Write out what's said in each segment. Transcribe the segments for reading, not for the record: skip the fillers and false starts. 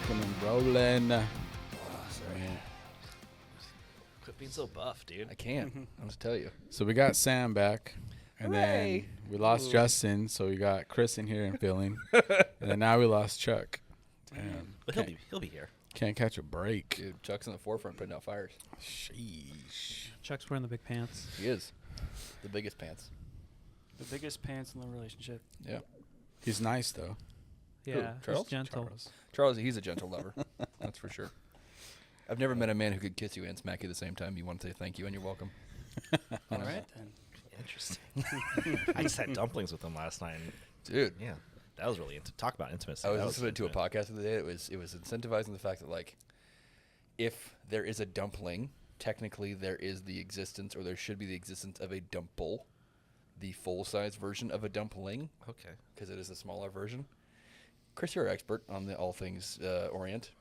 rocking and rolling. Oh, sorry. Quit being so buff, dude. I can't. I'll just tell you. So we got Sam back, and Hooray. then we lost Justin, so we got Chris in here and filling, and then now we lost Chuck. Man, But he'll be here. can't catch a break. Dude, Chuck's in the forefront putting out fires. Sheesh. Chuck's wearing the big pants. He is. The biggest pants. The biggest pants in the relationship. Yeah. He's nice though. Yeah, Charles? he's gentle. Charles, he's a gentle lover. That's for sure. I've never met a man who could kiss you and smack you at the same time. You want to say thank you and you're welcome. All right, then. Interesting. I just had dumplings with him last night. And Dude. yeah, that was really talk about intimacy. I was That listening to a intimate. podcast the other day. It was incentivizing the fact that, like, if there is a dumpling, technically there is the existence, or there should be the existence of a dumple, the full-size version of a dumpling, Okay. because it is a smaller version. Chris, you're an expert on the all things Orient.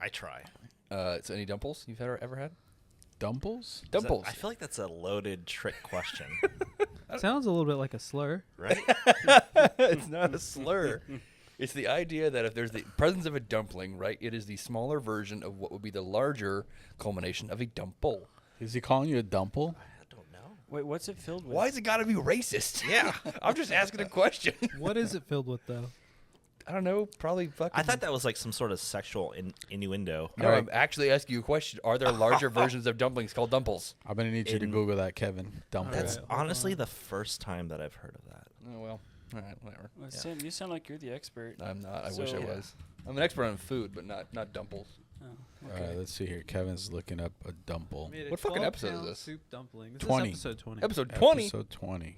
I try. So any dumples you've ever had? Dumples? Dumples. I feel like that's a loaded trick question, Sounds a little bit like a slur. right? It's not a slur. It's the idea that if there's the presence of a dumpling, right, it is the smaller version of what would be the larger culmination of a dumple. Is he calling you a dumple? I don't know. Wait, what's it filled with? Why is it got to be racist? Yeah. I'm just asking a question. What is it filled with, though? I don't know. Probably fucking. I thought that was like some sort of sexual innuendo. No, All right. I'm actually asking you a question. Are there larger versions of dumplings called dumples? I'm gonna need you to In- Google that, Kevin. Dumple. That's Alright, hold honestly on. the first time that I've heard of that. Oh, well. All right, whatever. Well, Yeah. Sam, you sound like you're the expert. I'm not. I wish I So- was. I'm an expert on food, but not dumples. Oh, All okay. right, let's see here. Kevin's looking up a dumple. What fucking episode is this? Soup dumpling. This 20. is episode 20. Episode 20. Episode 20.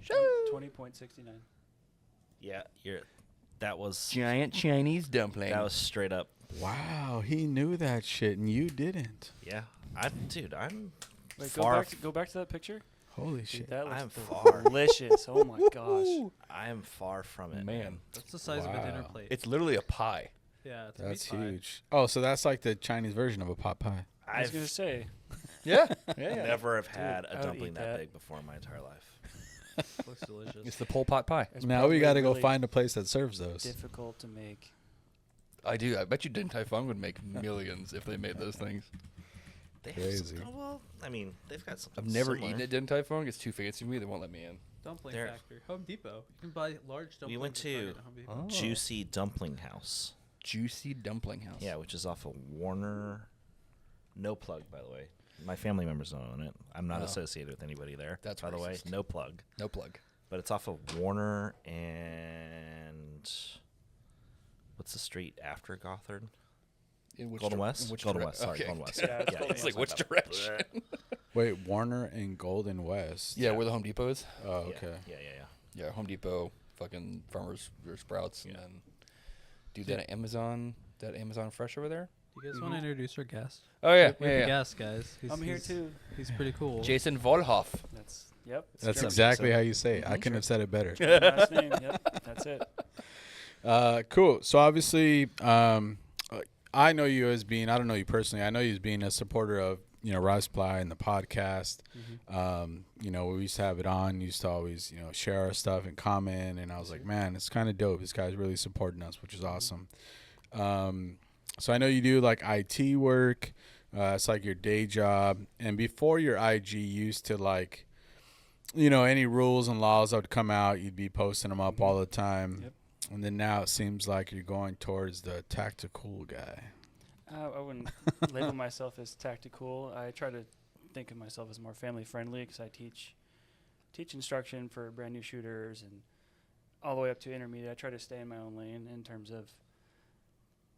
20.69. Yeah, that was Giant Chinese dumpling. that was straight up. Wow, he knew that shit and you didn't. Yeah, I'm Wait, far. go back to that picture. Holy Dude, shit. that I'm looks far. delicious. Oh my gosh. I am far from it, Man, That's the size of a dinner Wow. plate. it's literally a pie. Yeah, it's a That's meat pie. huge. Oh, so that's like the Chinese version of a pot pie. I was gonna I've say. Yeah. never have had I a would dumpling eat that that. big before in my entire life. Looks delicious. It's the Pol Pot pie. It's Now we probably got to go really find a place that serves those. difficult to make. I do. I bet you Din Tai Fung would make millions if they made those things. They have Crazy. some, well, I mean, they've got some. I've never similar. eaten at Din Tai Fung. It's too fancy for me. They won't let me in. Dumpling There. factory. Home Depot. You can buy large dumplings. went at to- Target at Home Depot. Oh. Juicy Dumpling House. Juicy Dumpling House. Yeah, which is off of Warner. No plug, by the way. My family members don't own it. I'm not Oh. associated with anybody there. That's by the way. racist. No plug. No plug. But it's off of Warner and what's the street after Gothard? In which Golden dir- West? in which Golden dire- West, sorry, okay. Golden West. Yeah, it's Yeah, Golden It's like West. which direction? Wait, Warner and Golden West. Yeah, where the Home Depot is. Oh, Yeah, okay. Yeah. Yeah, Home Depot, fucking Farmers or Sprouts, and Yeah. then do that Amazon Fresh over there. You guys want to introduce our guest? Oh yeah, We have a guest, guys. I'm here too. He's pretty cool. Jason Volhoff. That's yep. it's That's German. exactly so- how you say it. I couldn't have said it better. Last name. Yep. That's it. Cool. So obviously, I know you as being, I don't know you personally, I know you as being a supporter of, Rise Supply and the podcast. We used to have it on, used to always, share our stuff and comment. And I was like, man, it's kind of dope. This guy's really supporting us, which is awesome. So I know you do like IT work. It's like your day job. And before your IG, you used to like, any rules and laws that would come out, you'd be posting them up all the time. Yep. And then now it seems like you're going towards the tactical guy. I wouldn't label myself as tactical. I try to think of myself as more family friendly because I teach instruction for brand new shooters and all the way up to intermediate. I try to stay in my own lane in terms of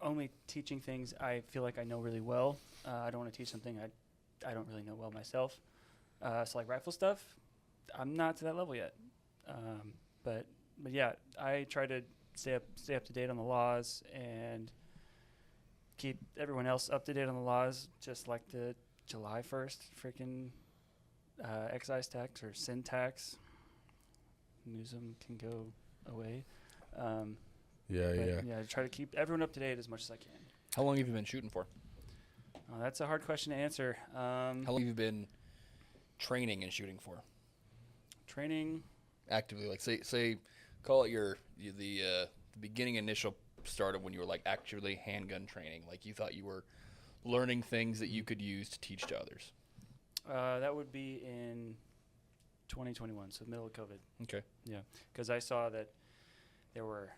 only teaching things I feel like I know really well. I don't want to teach something I don't really know well myself. So like rifle stuff, I'm not to that level yet. But yeah, I try to stay up to date on the laws and keep everyone else up to date on the laws, just like the July 1st freaking excise tax or sin tax. Newsom can go away. Yeah. Yeah, try to keep everyone up to date as much as I can. How long have you been shooting for? Oh, that's a hard question to answer. How long have you been training and shooting for? Training, Actively, like say, call it the beginning initial started when you were like actually handgun training? Like you thought you were learning things that you could use to teach to others. That would be in 2021, so middle of COVID. Okay. Yeah, because I saw that there were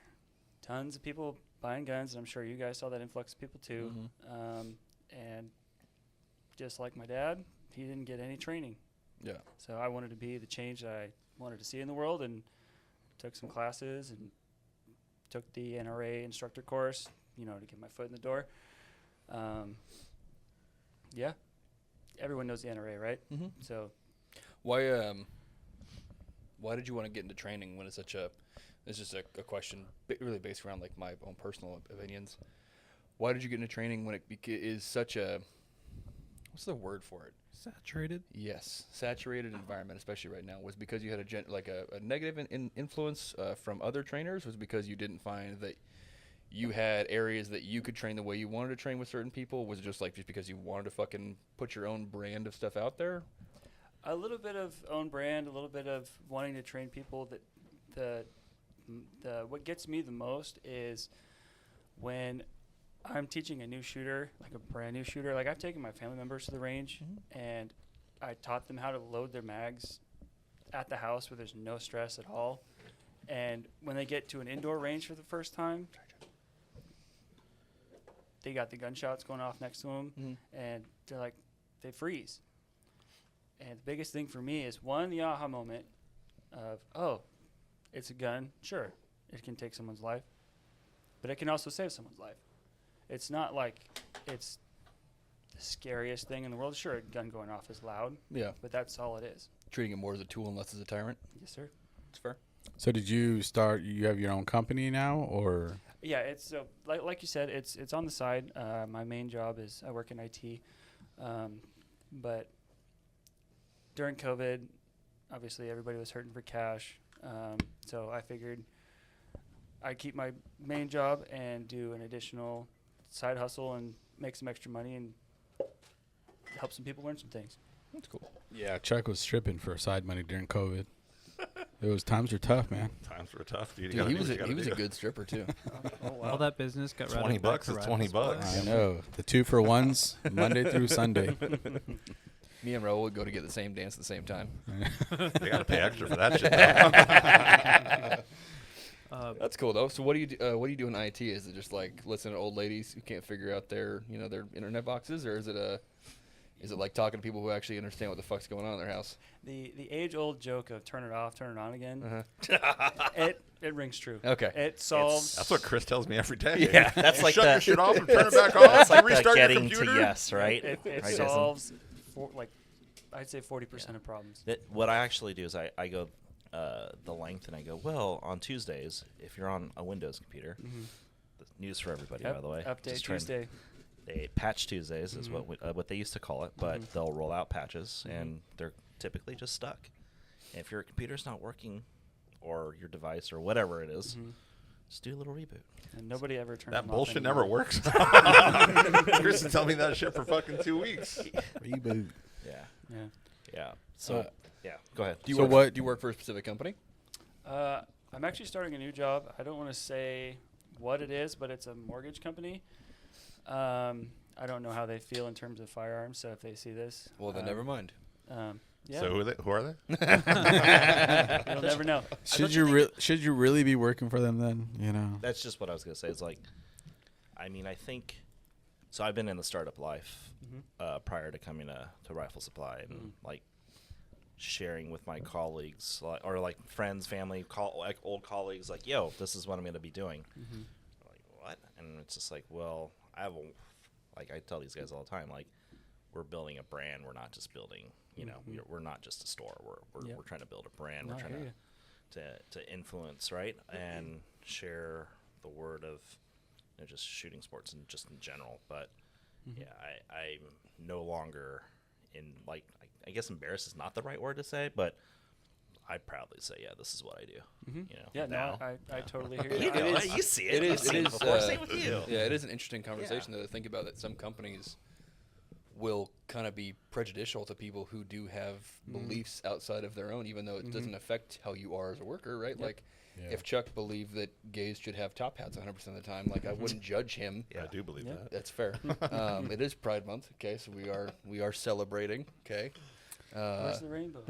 tons of people buying guns, and I'm sure you guys saw that influx of people too. And just like my dad, he didn't get any training. Yeah. So I wanted to be the change that I wanted to see in the world, and took some classes and took the NRA instructor course, to get my foot in the door. Yeah, everyone knows the NRA, right? Mm-hmm. So Why did you want to get into training when it's such a? It's just a question really based around like my own personal opinions. Why did you get into training when it is such a? What's the word for it? Saturated. Yes, saturated environment, especially right now. Was because you had a negative influence from other trainers? Was because you didn't find that you had areas that you could train the way you wanted to train with certain people? Was it just because you wanted to fucking put your own brand of stuff out there? a little bit of own brand, a little bit of wanting to train people. What gets me the most is when I'm teaching a new shooter, like a brand new shooter. Like I've taken my family members to the range and I taught them how to load their mags at the house where there's no stress at all. And when they get to an indoor range for the first time, they got the gunshots going off next to them, and they're like, they freeze. And the biggest thing for me is, one, the aha moment of, oh, it's a gun. Sure, it can take someone's life, but it can also save someone's life. It's not like it's the scariest thing in the world. Sure, a gun going off is loud, but that's all it is. Treating it more as a tool and less as a tyrant. Yes, sir. It's fair. So did you start, you have your own company now, or? Yeah, it's so like you said, it's on the side. My main job is I work in IT, but during COVID, obviously everybody was hurting for cash, so I figured I'd keep my main job and do an additional side hustle and make some extra money and help some people learn some things. That's cool. Yeah, Chuck was stripping for side money during COVID. Times were tough, man. Times were tough, dude. Dude, he was a good stripper too. Oh, wow. All that business got $20 back is to $20. Rivals. I know. The 2-for-1s, Monday through Sunday. Me and Raul would go to get the same dance at the same time. They got to pay extra for that shit. That's cool though. So what do you do in IT? Is it just like listen to old ladies who can't figure out their internet boxes, or is it like talking to people who actually understand what the fuck's going on in their house? The age-old joke of turn it off, turn it on again, it rings true. Okay. It solves. That's what Chris tells me every day. Yeah, that's like shut the- your shit off and turn it back on. That's like the restart your getting to computer. yes, right? It Right, Jason? solves, I'd say 40% of problems. What I actually do is I go the length and I go, well, on Tuesdays, if you're on a Windows computer, the news for everybody, by the way. Update just trying- Tuesday. They patch Tuesdays is what they used to call it, but they'll roll out patches and they're typically just stuck. And if your computer's not working, or your device or whatever it is, just do a little reboot. And nobody ever turns That them off bullshit anymore. never works. Chris is telling me that shit for fucking 2 weeks. Reboot. Yeah. So go ahead. Do you work for a specific company? I'm actually starting a new job. I don't want to say what it is, but it's a mortgage company. I don't know how they feel in terms of firearms, so if they see this. Well, then never mind. Yeah. So who are they? You'll never know. Should you really be working for them then? You know. That's just what I was gonna say. It's like, I mean, I think. So I've been in the startup life prior to coming to Rifle Supply, and like sharing with my colleagues, or like friends, family, like old colleagues, like, yo, this is what I'm gonna be doing. Like, what? And it's just like, well, like I tell these guys all the time, like, we're building a brand. We're not just building, we're not just a store. We're trying to build a brand. No, We're I trying hear to influence, right, and share the word of just shooting sports and just in general. But yeah, I'm no longer in, like, I guess embarrassed is not the right word to say, but I proudly say, yeah, this is what I do. Yeah, now. no, I totally hear you. It is- You see it. it is- I've seen it it is, before. Same with you. Yeah, it is an interesting conversation though, to think about that some companies will kind of be prejudicial to people who do have beliefs outside of their own, even though it doesn't affect how you are as a worker, right? Like, if Chuck believed that gays should have top hats 100% of the time, like, I wouldn't judge him. Yeah, I do believe that. That's fair. It is Pride Month, okay, so we are celebrating, okay. Where's the rainbow?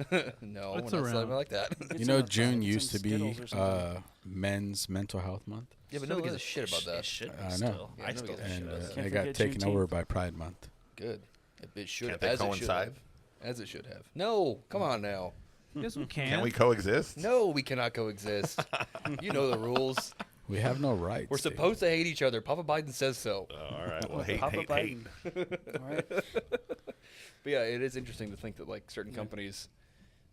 No, It's we're not around. celebrating like that. You know, Get June some used to be Skittles or something. Men's Mental Health Month, Yeah, but nobody gives a shit about It that. should be I know. still. Yeah, I nobody still gives a think shit and about that. Can't it got forget taken Juneteenth. over by Pride Month. Good. It should Can't have. they As it should coincide? have. As it should have. No, come on now. Yes, we can. Can we coexist? No, we cannot coexist. You know the rules. We have no rights. We're dude. supposed to hate each other. Papa Biden says so. Oh, all right. Well, hate, Papa hate, hate. Biden. All right. But yeah, it is interesting to think that like certain companies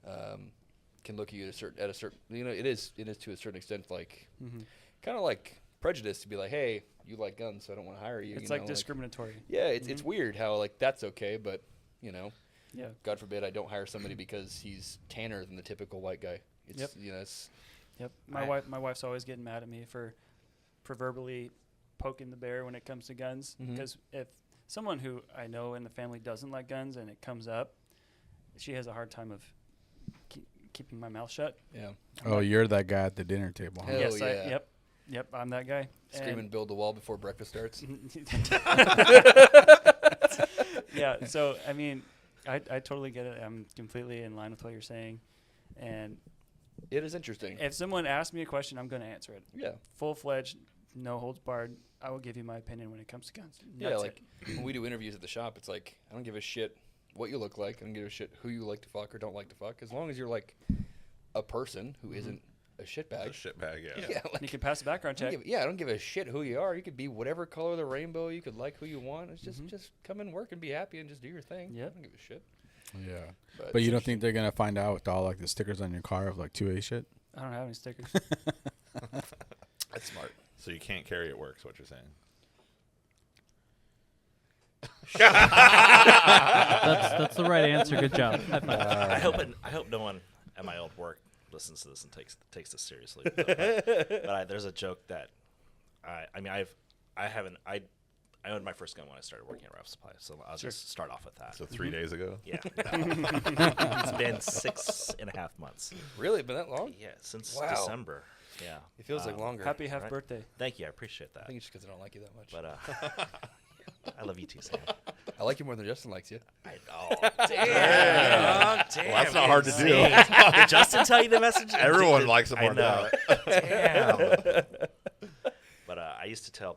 can look at you at a certain you know it is to a certain extent like kind of like prejudice to be like, hey, you like guns, so I don't want to hire you. It's you like know, discriminatory. yeah, it's weird how like that's okay, but you know, Yeah. God forbid I don't hire somebody because he's tanner than the typical white guy. It's Yep. you know it's Yep. I- My wife's always getting mad at me for proverbially poking the bear when it comes to guns. Because if someone who I know in the family doesn't like guns and it comes up, she has a hard time of keeping my mouth shut. yeah Oh, you're that guy at the dinner table. Huh? Hell Yes. yeah. Yep. I'm that guy. screaming build the wall before breakfast starts. Yeah. So I mean, I totally get it. I'm completely in line with what you're saying, and It is interesting. if someone asks me a question, I'm going to answer it. Yeah. Full-fledged, no holds barred. I will give you my opinion when it comes to guns. Yeah, That's like when we do interviews at the shop, it's like I don't give a shit what you look like. I don't give a shit who you like to fuck or don't like to fuck. As long as you're like a person who isn't a A shitbag. shitbag, yeah. Yeah, you like, can pass a background check. I don't give a shit who you are. You could be whatever color of the rainbow. You could like who you want. It's just come and work and be happy and just do your thing. Yep. I don't give a shit. Yeah. But, But you don't think they're gonna find out with all like the stickers on your car of like 2A shit? I don't have any stickers. that's smart? So you can't carry at work, is what you're saying. That's the right answer. Good job. High five. I hope no one at my old work listens to this and takes this seriously. But there's a joke that I owned my first gun when I started working at Rifle Supply, so I'll just start off with that. So 3 days ago. Yeah, it's been 6.5 months. Really? Been that long? Yeah, since Wow. December. Yeah, It feels like longer. Happy half Right. birthday. Thank you, I appreciate that. I think it's just because I don't like you that much. But I love you too, Sam. I like you more than Justin likes you. Damn. Well, that's not hard to do. Did Justin tell you the message? Everyone likes him I more than know. Damn. But I used to tell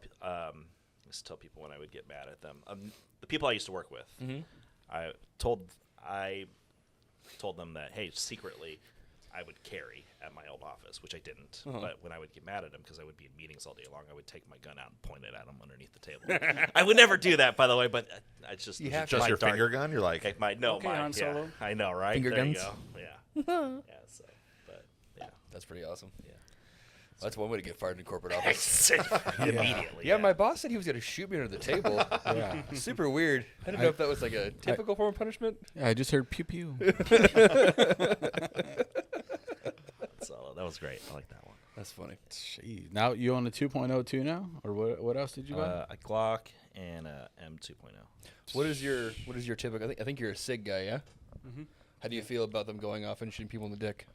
people when I would get mad at them. The people I used to work with, I told them that, hey, secretly, I would carry at my old office, which I didn't. But when I would get mad at them, because I would be in meetings all day long, I would take my gun out and point it at them underneath the table. I would never do that, by the way, but I just You have Just my your dark- finger gun? You're like, Okay, Okay, Han Solo. I know, right? Finger there guns? You go. Yeah. Yeah. So, but yeah. That's pretty awesome. Yeah. That's one way to get fired in a corporate office. Immediately. Yeah, my boss said he was going to shoot me under the table. Yeah. Super weird. I don't know if that was like a typical form of punishment. Yeah, I just heard pew pew. So that was great. I like that one. That's funny. Jeez. Now you own a 2.0 too now, or what else did you buy? A Glock and a M2.0. What is your typical? I think you're a Sig guy, yeah. How do you feel about them going off and shooting people in the dick?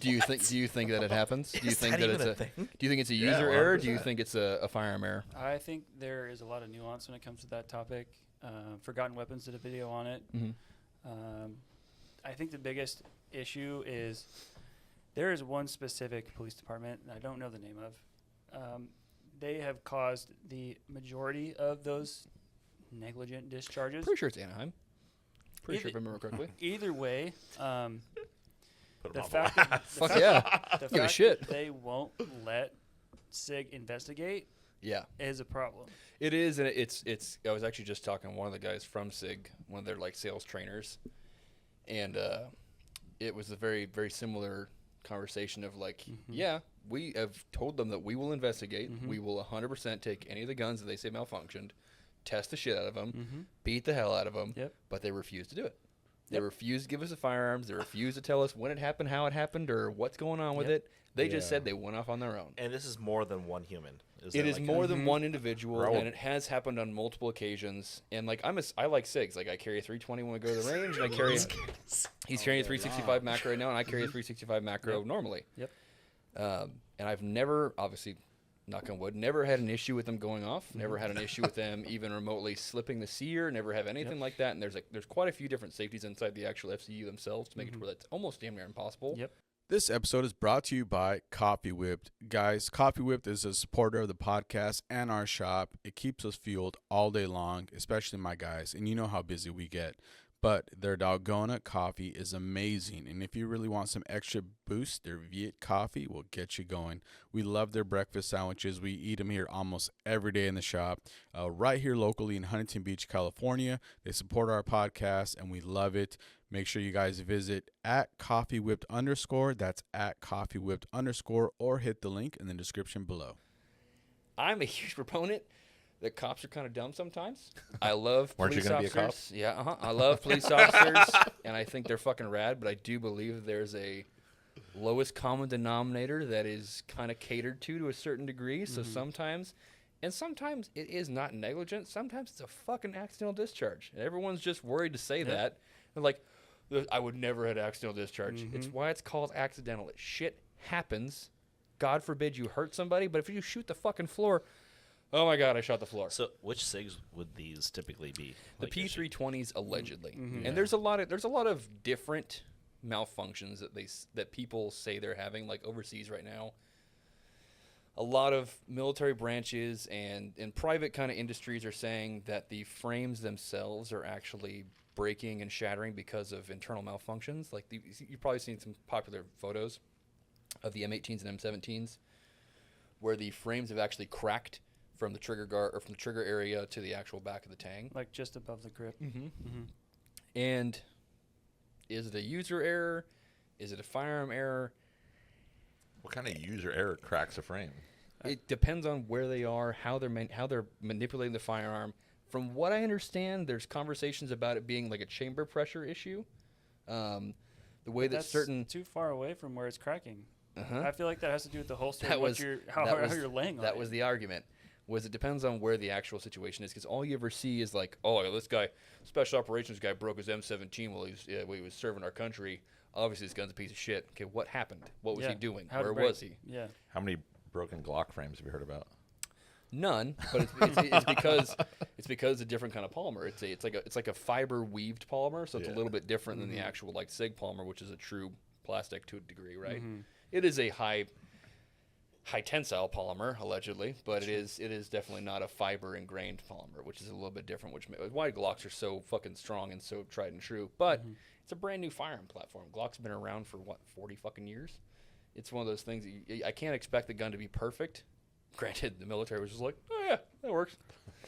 Do you think that it happens? Do you Is think that that even it's a a thing? Do you think it's a Yeah, user error? Do you 100%. think it's a firearm error? I think there is a lot of nuance when it comes to that topic. Forgotten Weapons did a video on it. I think the biggest issue is there is one specific police department, and I don't know the name of. They have caused the majority of those negligent discharges. Pretty sure it's Anaheim. Pretty sure if I Either- remember correctly. Either way, Put the 'em on fact blast. that, Fuck yeah. the Give a fact shit. that they won't let SIG investigate Yeah. is a problem. It is, and it's. I was actually just talking to one of the guys from SIG, one of their like sales trainers, and it was a very very similar conversation of like, yeah, we have told them that we will investigate, we will 100% take any of the guns that they say malfunctioned, test the shit out of them, beat the hell out of them, Yep. but they refuse to do it. They refuse to give us the firearms. They refuse to tell us when it happened, how it happened, or what's going on with it. They just said they went off on their own. And this is more than one human. It is more than one individual, and it has happened on multiple occasions. And like I like SIGs. Like I carry a 320 when I go to the range, and I carry. He's carrying a 365 macro right now, and I carry a 365 macro normally. Yep. And I've never, obviously, knock on wood, never had an issue with them going off. Never had an issue with them even remotely slipping the sear. Never have anything like that. And there's quite a few different safeties inside the actual FCU themselves to make it to where that's almost damn near impossible. Yep. This episode is brought to you by Coffee Whipped. Guys, Coffee Whipped is a supporter of the podcast and our shop. It keeps us fueled all day long, especially my guys. And you know how busy we get. But their Dalgona coffee is amazing. And if you really want some extra boost, their Viet coffee will get you going. We love their breakfast sandwiches. We eat them here almost every day in the shop. Right here locally in Huntington Beach, California. They support our podcast, and we love it. Make sure you guys visit at coffeewhipped_. That's at coffeewhipped_, or hit the link in the description below. I'm a huge proponent that cops are kind of dumb sometimes. I love Weren't you police gonna be a cop? officers. Yeah, I love police officers, and I think they're fucking rad, but I do believe there's a lowest common denominator that is kind of catered to a certain degree. So sometimes it is not negligent. Sometimes it's a fucking accidental discharge. And everyone's just worried to say that. They're like, I would never have accidental discharge. It's why it's called accidental. Shit happens. God forbid you hurt somebody, but if you shoot the fucking floor, oh my God, I shot the floor. So which SIGs would these typically be? The P320s allegedly, and there's a lot of different malfunctions that people say they're having, like overseas right now. A lot of military branches and private kind of industries are saying that the frames themselves are actually breaking and shattering because of internal malfunctions. Like you've probably seen some popular photos of the M18s and M17s where the frames have actually cracked from the trigger guard or from the trigger area to the actual back of the tang. Like just above the grip. And is it a user error? Is it a firearm error? What kind of user error cracks a frame? It depends on where they are, how they're manipulating the firearm. From what I understand, there's conversations about it being like a chamber pressure issue. The way that That's certain too far away from where it's cracking. Uh-huh. I feel like that has to do with the holster. That and was- how that you're laying on that it. was the argument. Was it depends on where the actual situation is, because all you ever see is like, oh, this guy, special operations guy, broke his M17 while he was serving our country. Obviously, this gun's a piece of shit. Okay, what happened? What was he doing? How'd it Where break? was he? Yeah. How many broken Glock frames have you heard about? None, but it's because it's a different kind of polymer. It's like a fiber weaved polymer, so it's a little bit different than the actual like SIG polymer, which is a true plastic to a degree, right? It is a high tensile polymer allegedly, but it is definitely not a fiber ingrained polymer, which is a little bit different. Which why Glocks are so fucking strong and so tried and true. But it's a brand new firearm platform. Glock's been around for 40 fucking years. It's one of those things I can't expect the gun to be perfect. Granted, the military was just like, oh yeah, that works.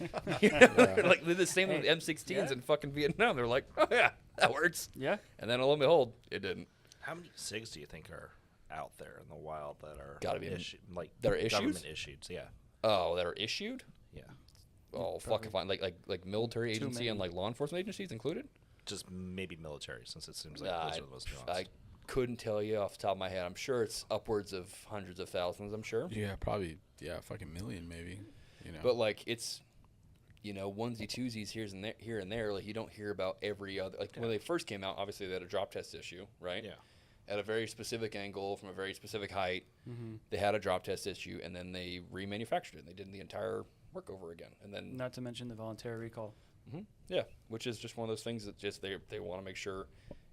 Like the same with M16s in fucking Vietnam. They're like, oh yeah, that works. Yeah. And then lo and behold, it didn't. How many SIGs do you think are out there in the wild that are Gotta be like that are issued? government issued? Yeah. Oh, that are issued? Yeah. Oh, fucking fine. Like military Too agency many. and like law enforcement agencies included? Just maybe military, since it seems like those are the most nuanced. I couldn't tell you off the top of my head. I'm sure it's upwards of hundreds of thousands, I'm sure. Yeah, probably, fucking million maybe. You know. But like it's, onesie twosies here and there. Like you don't hear about every other. Like when they first came out, obviously they had a drop test issue, right? Yeah. At a very specific angle from a very specific height, they had a drop test issue, and then they remanufactured it. And they did the entire work over again, and then Not to mention the voluntary recall. yeah, which is just one of those things that just they want to make sure,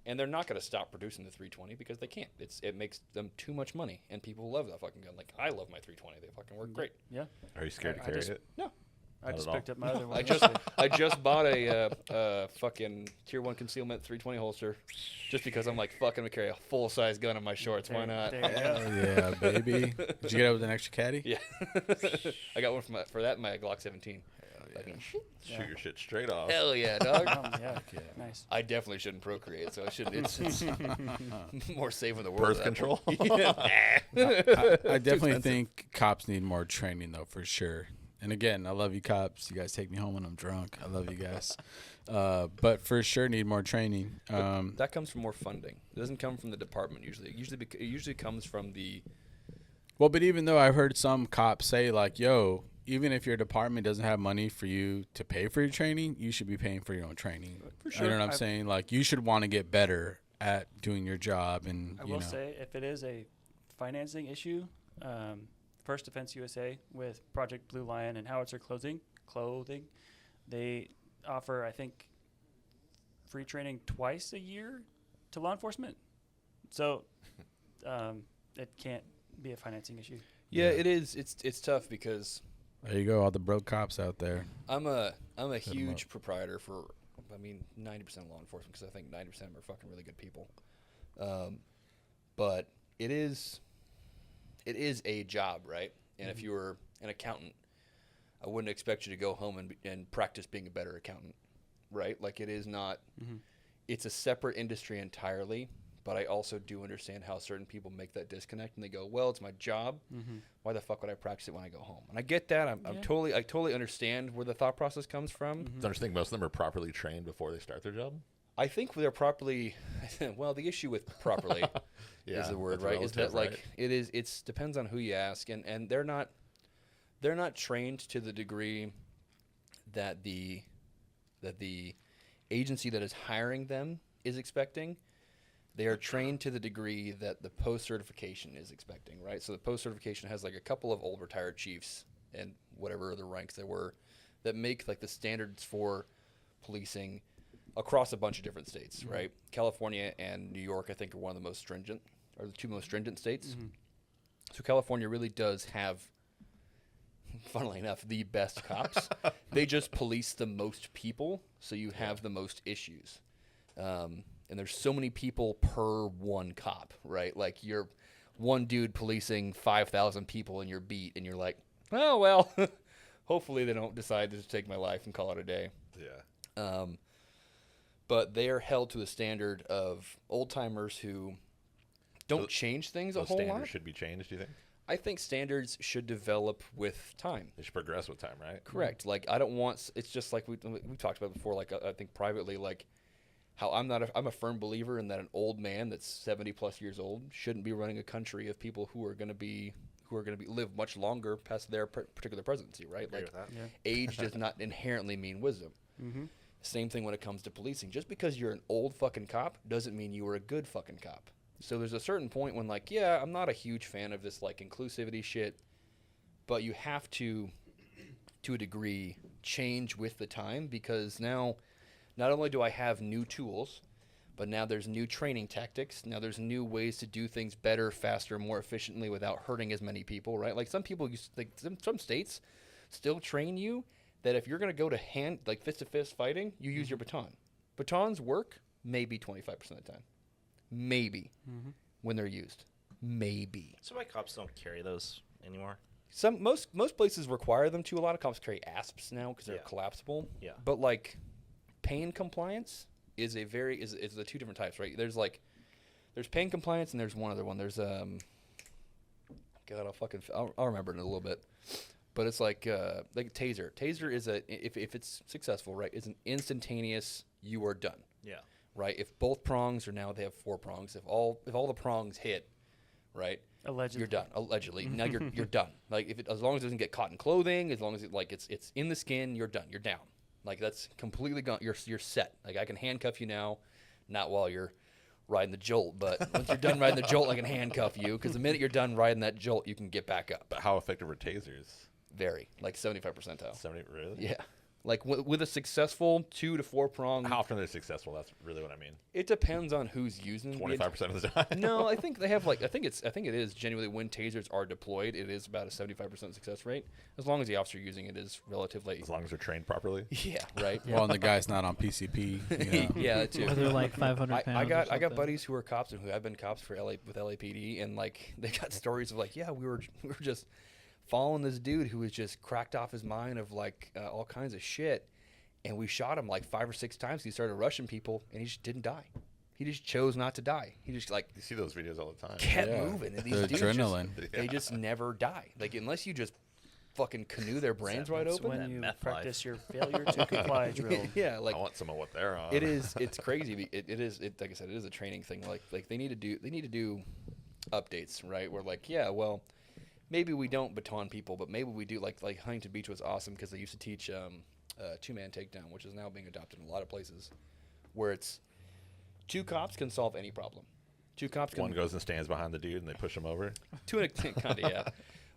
and they're not going to stop producing the 320 because they can't. It makes them too much money, and people love that fucking gun. Like I love my 320; they fucking work great. Yeah. Are you scared to I carry just- it? No, I Not just at all. picked up my other one. I just bought a fucking tier 1 concealment 320 holster, just because I'm like fucking to carry a full size gun in my shorts. Why not? There you go. Oh, yeah, baby. Did you get it with an extra caddy? Yeah, I got one for that in my Glock 17. Fucking Shoot your shit straight off. hell yeah, dog. Yeah. Yeah. Nice. I definitely shouldn't procreate, so I should. It's more safe in the world. Birth at that control? point. Yeah. I definitely think cops need more training though, for sure. And again, I love you cops. You guys take me home when I'm drunk. I love you guys. But for sure need more training. That comes from more funding. It doesn't come from the department usually. It usually comes from the. Well, but even though I've heard some cops say like, yo, even if your department doesn't have money for you to pay for your training, you should be paying for your own training. For sure. You know what I'm saying? Like, you should want to get better at doing your job. And I will say, if it is a financing issue, First Defense USA with Project Blue Lion and Howitzer Clothing, they offer, I think, free training twice a year to law enforcement. So it can't be a financing issue. Yeah, it is. It's tough because there you go, all the broke cops out there. I'm a huge proprietor for, 90% of law enforcement because I think 90% are fucking really good people. But it is a job, right? And if you were an accountant, I wouldn't expect you to go home and practice being a better accountant, right? Like, it is not. It's a separate industry entirely. But I also do understand how certain people make that disconnect and they go, well, it's my job. Why the fuck would I practice it when I go home? And I get that. I totally understand where the thought process comes from. Don't you think most of them are properly trained before they start their job? I think they're properly. Well, the issue with properly is the word, right? Is that relative, right? It depends on who you ask, and they're not trained to the degree that the agency that is hiring them is expecting. They are trained to the degree that the post-certification is expecting, right? So the post-certification has like a couple of old retired chiefs and whatever other ranks there were that make like the standards for policing across a bunch of different states, right? California and New York, I think, are one of the most stringent, or the two most stringent states. So California really does have, funnily enough, the best cops. They just police the most people, so you have the most issues. And there's so many people per one cop, right? Like, you're one dude policing 5,000 people in your beat, and you're like, oh, well, hopefully they don't decide to take my life and call it a day. Yeah. But they are held to the standard of old-timers who don't change things a whole standards lot. Should be changed, do you think? I think standards should develop with time. They should progress with time, right? Correct. Like, I don't want, it's just like we talked about before, like, I think privately, like, how I'm a firm believer in that an old man that's 70 plus years old shouldn't be running a country of people who are going to live much longer past their particular presidency, right? Like, age does not inherently mean wisdom. Same thing when it comes to policing. Just because you're an old fucking cop doesn't mean you were a good fucking cop. So there's a certain point when, like, yeah, I'm not a huge fan of this, like, inclusivity shit, but you have to a degree, change with the time, because now not only do I have new tools, but now there's new training tactics. Now there's new ways to do things better, faster, more efficiently without hurting as many people, right? Like, some people, some states still train you that if you're going to go to fist-to-fist fighting, you use your baton. Batons work maybe 25% of the time. Maybe. When they're used. Maybe. So why cops don't carry those anymore? Most places require them to. A lot of cops carry ASPs now because they're collapsible. Yeah. But, like, pain compliance is the two different types, right? There's pain compliance and there's one other one. There's God, I'll remember it in a little bit. But it's like taser. Taser is if it's successful, right? It's an instantaneous. You are done. Yeah. Right. If both prongs, or now they have 4 prongs. If all the prongs hit, right? Allegedly. You're done. Allegedly. Now you're done. Like, as long as it doesn't get caught in clothing, as long as it's in the skin, you're done. You're down. Like, that's completely gone. You're set. Like, I can handcuff you now, not while you're riding the jolt, but once you're done riding the jolt, I can handcuff you, because the minute you're done riding that jolt, you can get back up. But how effective are tasers? Very, like 75 percentile. 70, really? Yeah. Like, with a successful 2 to 4 prong. How often they're successful? That's really what I mean. It depends on who's using them. 25% of the time. No, I think they have I think it is genuinely, when tasers are deployed, it is about a 75% success rate, as long as the officer using it is relatively. As long as they're trained properly. Yeah. Right. Well, and the guy's not on PCP. You know? Yeah, that too. Or they're like 500 pounds. I got buddies who are cops and who have been cops for with LAPD, and, like, they got stories of, like, yeah, we were just following this dude who was just cracked off his mind of, like, all kinds of shit. And we shot him like 5 or 6 times. He started rushing people, and he just didn't die. He just chose not to die. He just, like, You see those videos all the time. kept moving. And these The dudes adrenaline. they just never die. Like, unless you just fucking canoe their brains wide That's open. when That you meth practice your failure to comply drill. Yeah, like I want some of what they're on. it's crazy. It is like I said, it is a training thing. Like they need to do updates, right? Where like, yeah, well, maybe we don't baton people, but maybe we do. Like Huntington Beach was awesome because they used to teach two-man takedown, which is now being adopted in a lot of places, where it's 2 cops can solve any problem. 2 cops can One goes and stands behind the dude, and they push him over. to an extent, kind of, yeah.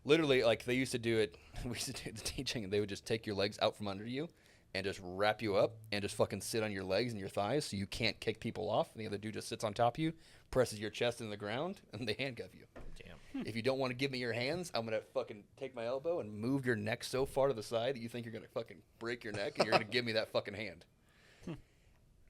Literally, like they used to do it. We used to do the teaching, and they would just take your legs out from under you and just wrap you up and just fucking sit on your legs and your thighs so you can't kick people off. And the other dude just sits on top of you, presses your chest into the ground, and they handcuff you. Damn. If you don't want to give me your hands, I'm gonna fucking take my elbow and move your neck so far to the side that you think you're gonna fucking break your neck, and you're gonna give me that fucking hand.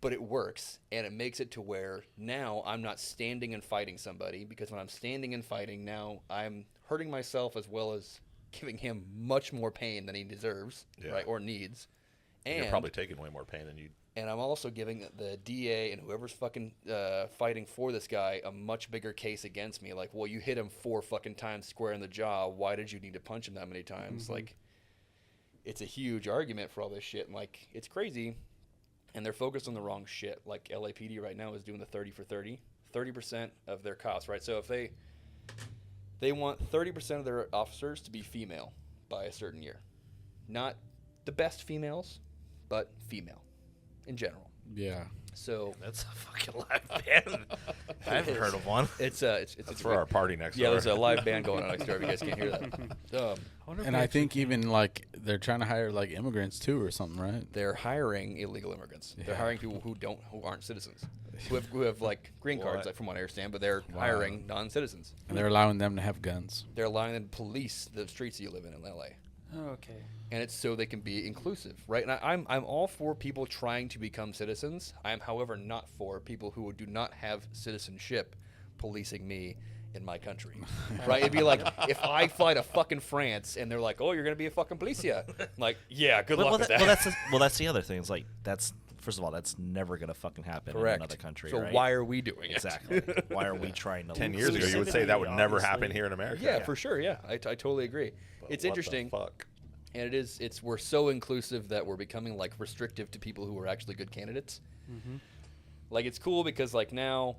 But it works, and it makes it to where now I'm not standing and fighting somebody, because when I'm standing and fighting, now I'm hurting myself as well as giving him much more pain than he deserves, Yeah. right, or needs. And You're probably taking way more pain than you. and I'm also giving the DA and whoever's fucking fighting for this guy a much bigger case against me. Like, well, you hit him 4 fucking times square in the jaw. Why did you need to punch him that many times? Like, it's a huge argument for all this shit. And, like, it's crazy. And they're focused on the wrong shit. Like, LAPD right now is doing the 30 for 30. 30% of their costs, right? So if they want 30% of their officers to be female by a certain year. Not the best females, but female in general. Yeah. So That's a fucking live band. I haven't heard of one. it's That's for our party next yeah. door. There's a live band going on next door. If you guys can't hear that, And I think even like they're trying to hire like immigrants too or something, right? they're hiring illegal immigrants. They're Yeah. hiring people who aren't citizens, who have like green cards, What? like, from what I understand. But they're hiring non-citizens. And they're allowing them to have guns. They're allowing them to police the streets that you live in LA. Okay. And it's so they can be inclusive, right? And I'm all for people trying to become citizens. I am, however, not for people who do not have citizenship policing me in my country, right? It'd be like if I fly to fucking France and they're like, "Oh, you're gonna be a fucking policia," I'm like, yeah, good luck with that. Well, that's the other thing. It's like that's first of all, that's never gonna fucking happen Correct. in another country. So right? why are we doing it? Exactly. Why are we trying to? 10 years ago, you would say that would never happen Obviously. here in America. Yeah, for sure. Yeah, I totally agree. But It's what the interesting. fuck? And we're so inclusive that we're becoming like restrictive to people who are actually good candidates. Like, it's cool because like now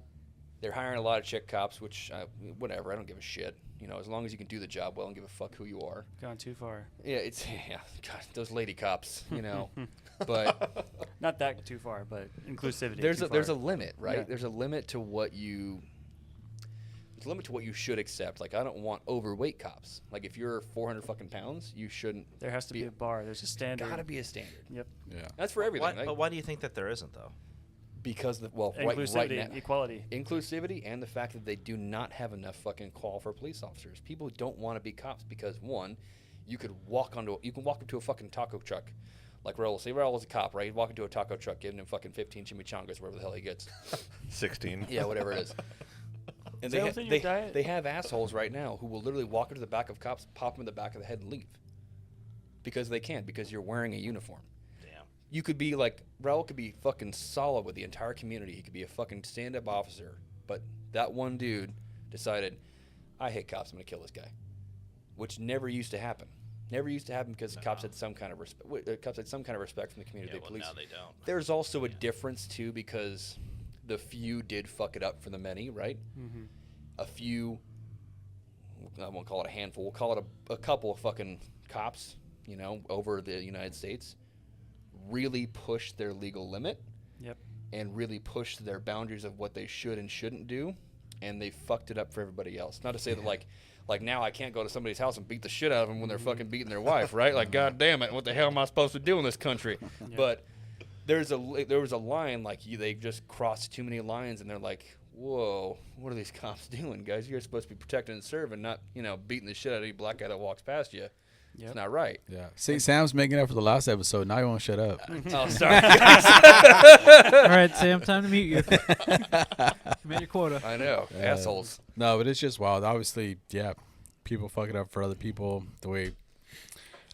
they're hiring a lot of chick cops, which whatever, I don't give a shit. You know, as long as you can do the job well and give a fuck who you are. Gone too far. Yeah, God, those lady cops, you know. But Not that too far, but inclusivity. there's too a far. limit, right? Yeah. There's a limit to what you should accept. Like, I don't want overweight cops. Like, if you're 400 fucking pounds, you shouldn't. There has to be a bar. There's a standard. Gotta be a standard. Yep. Yeah. That's for everything. Right? But why do you think that there isn't though? Because right Inclusivity, now, equality. inclusivity, and the fact that they do not have enough fucking call for police officers. People don't want to be cops because, one, you can walk up to a fucking taco truck, like Raul. Say Raul's a cop, right? He'd walk into a taco truck, giving him fucking 15 chimichangas, whatever the hell he gets. 16. Yeah, whatever it is. And Is that within your diet? they have assholes right now who will literally walk into the back of cops, pop them in the back of the head, and leave. Because they can, because you're wearing a uniform. Damn. You could be like, Raul could be fucking solid with the entire community. He could be a fucking stand-up officer. But that one dude decided, I hate cops, I'm going to kill this guy. Which never used to happen. Never used to happen because cops had some kind of respect. Cops had some kind of respect from the community. Yeah, They well, police. now they don't. There's also a difference too, because the few did fuck it up for the many, right? Mm-hmm. A few, I won't call it a handful, we'll call it a couple of fucking cops, you know, over the United States, really pushed their legal limit. Yep. And really pushed their boundaries of what they should and shouldn't do, and they fucked it up for everybody else. Not to say that like now I can't go to somebody's house and beat the shit out of them when they're fucking beating their wife, right? Like, God damn it, what the hell am I supposed to do in this country? Yeah. But there was a line, like, they just crossed too many lines, and they're like, whoa, what are these cops doing, guys? You're supposed to be protecting and serving, not, you know, beating the shit out of any black guy that walks past you. Yep. It's not right. Yeah. See, Sam's making up for the last episode. Now he won't shut up. Oh, sorry. All right, Sam, time to mute you. You made your quota. I know, assholes. No, but it's just wild. Obviously, yeah, people fuck it up for other people. The way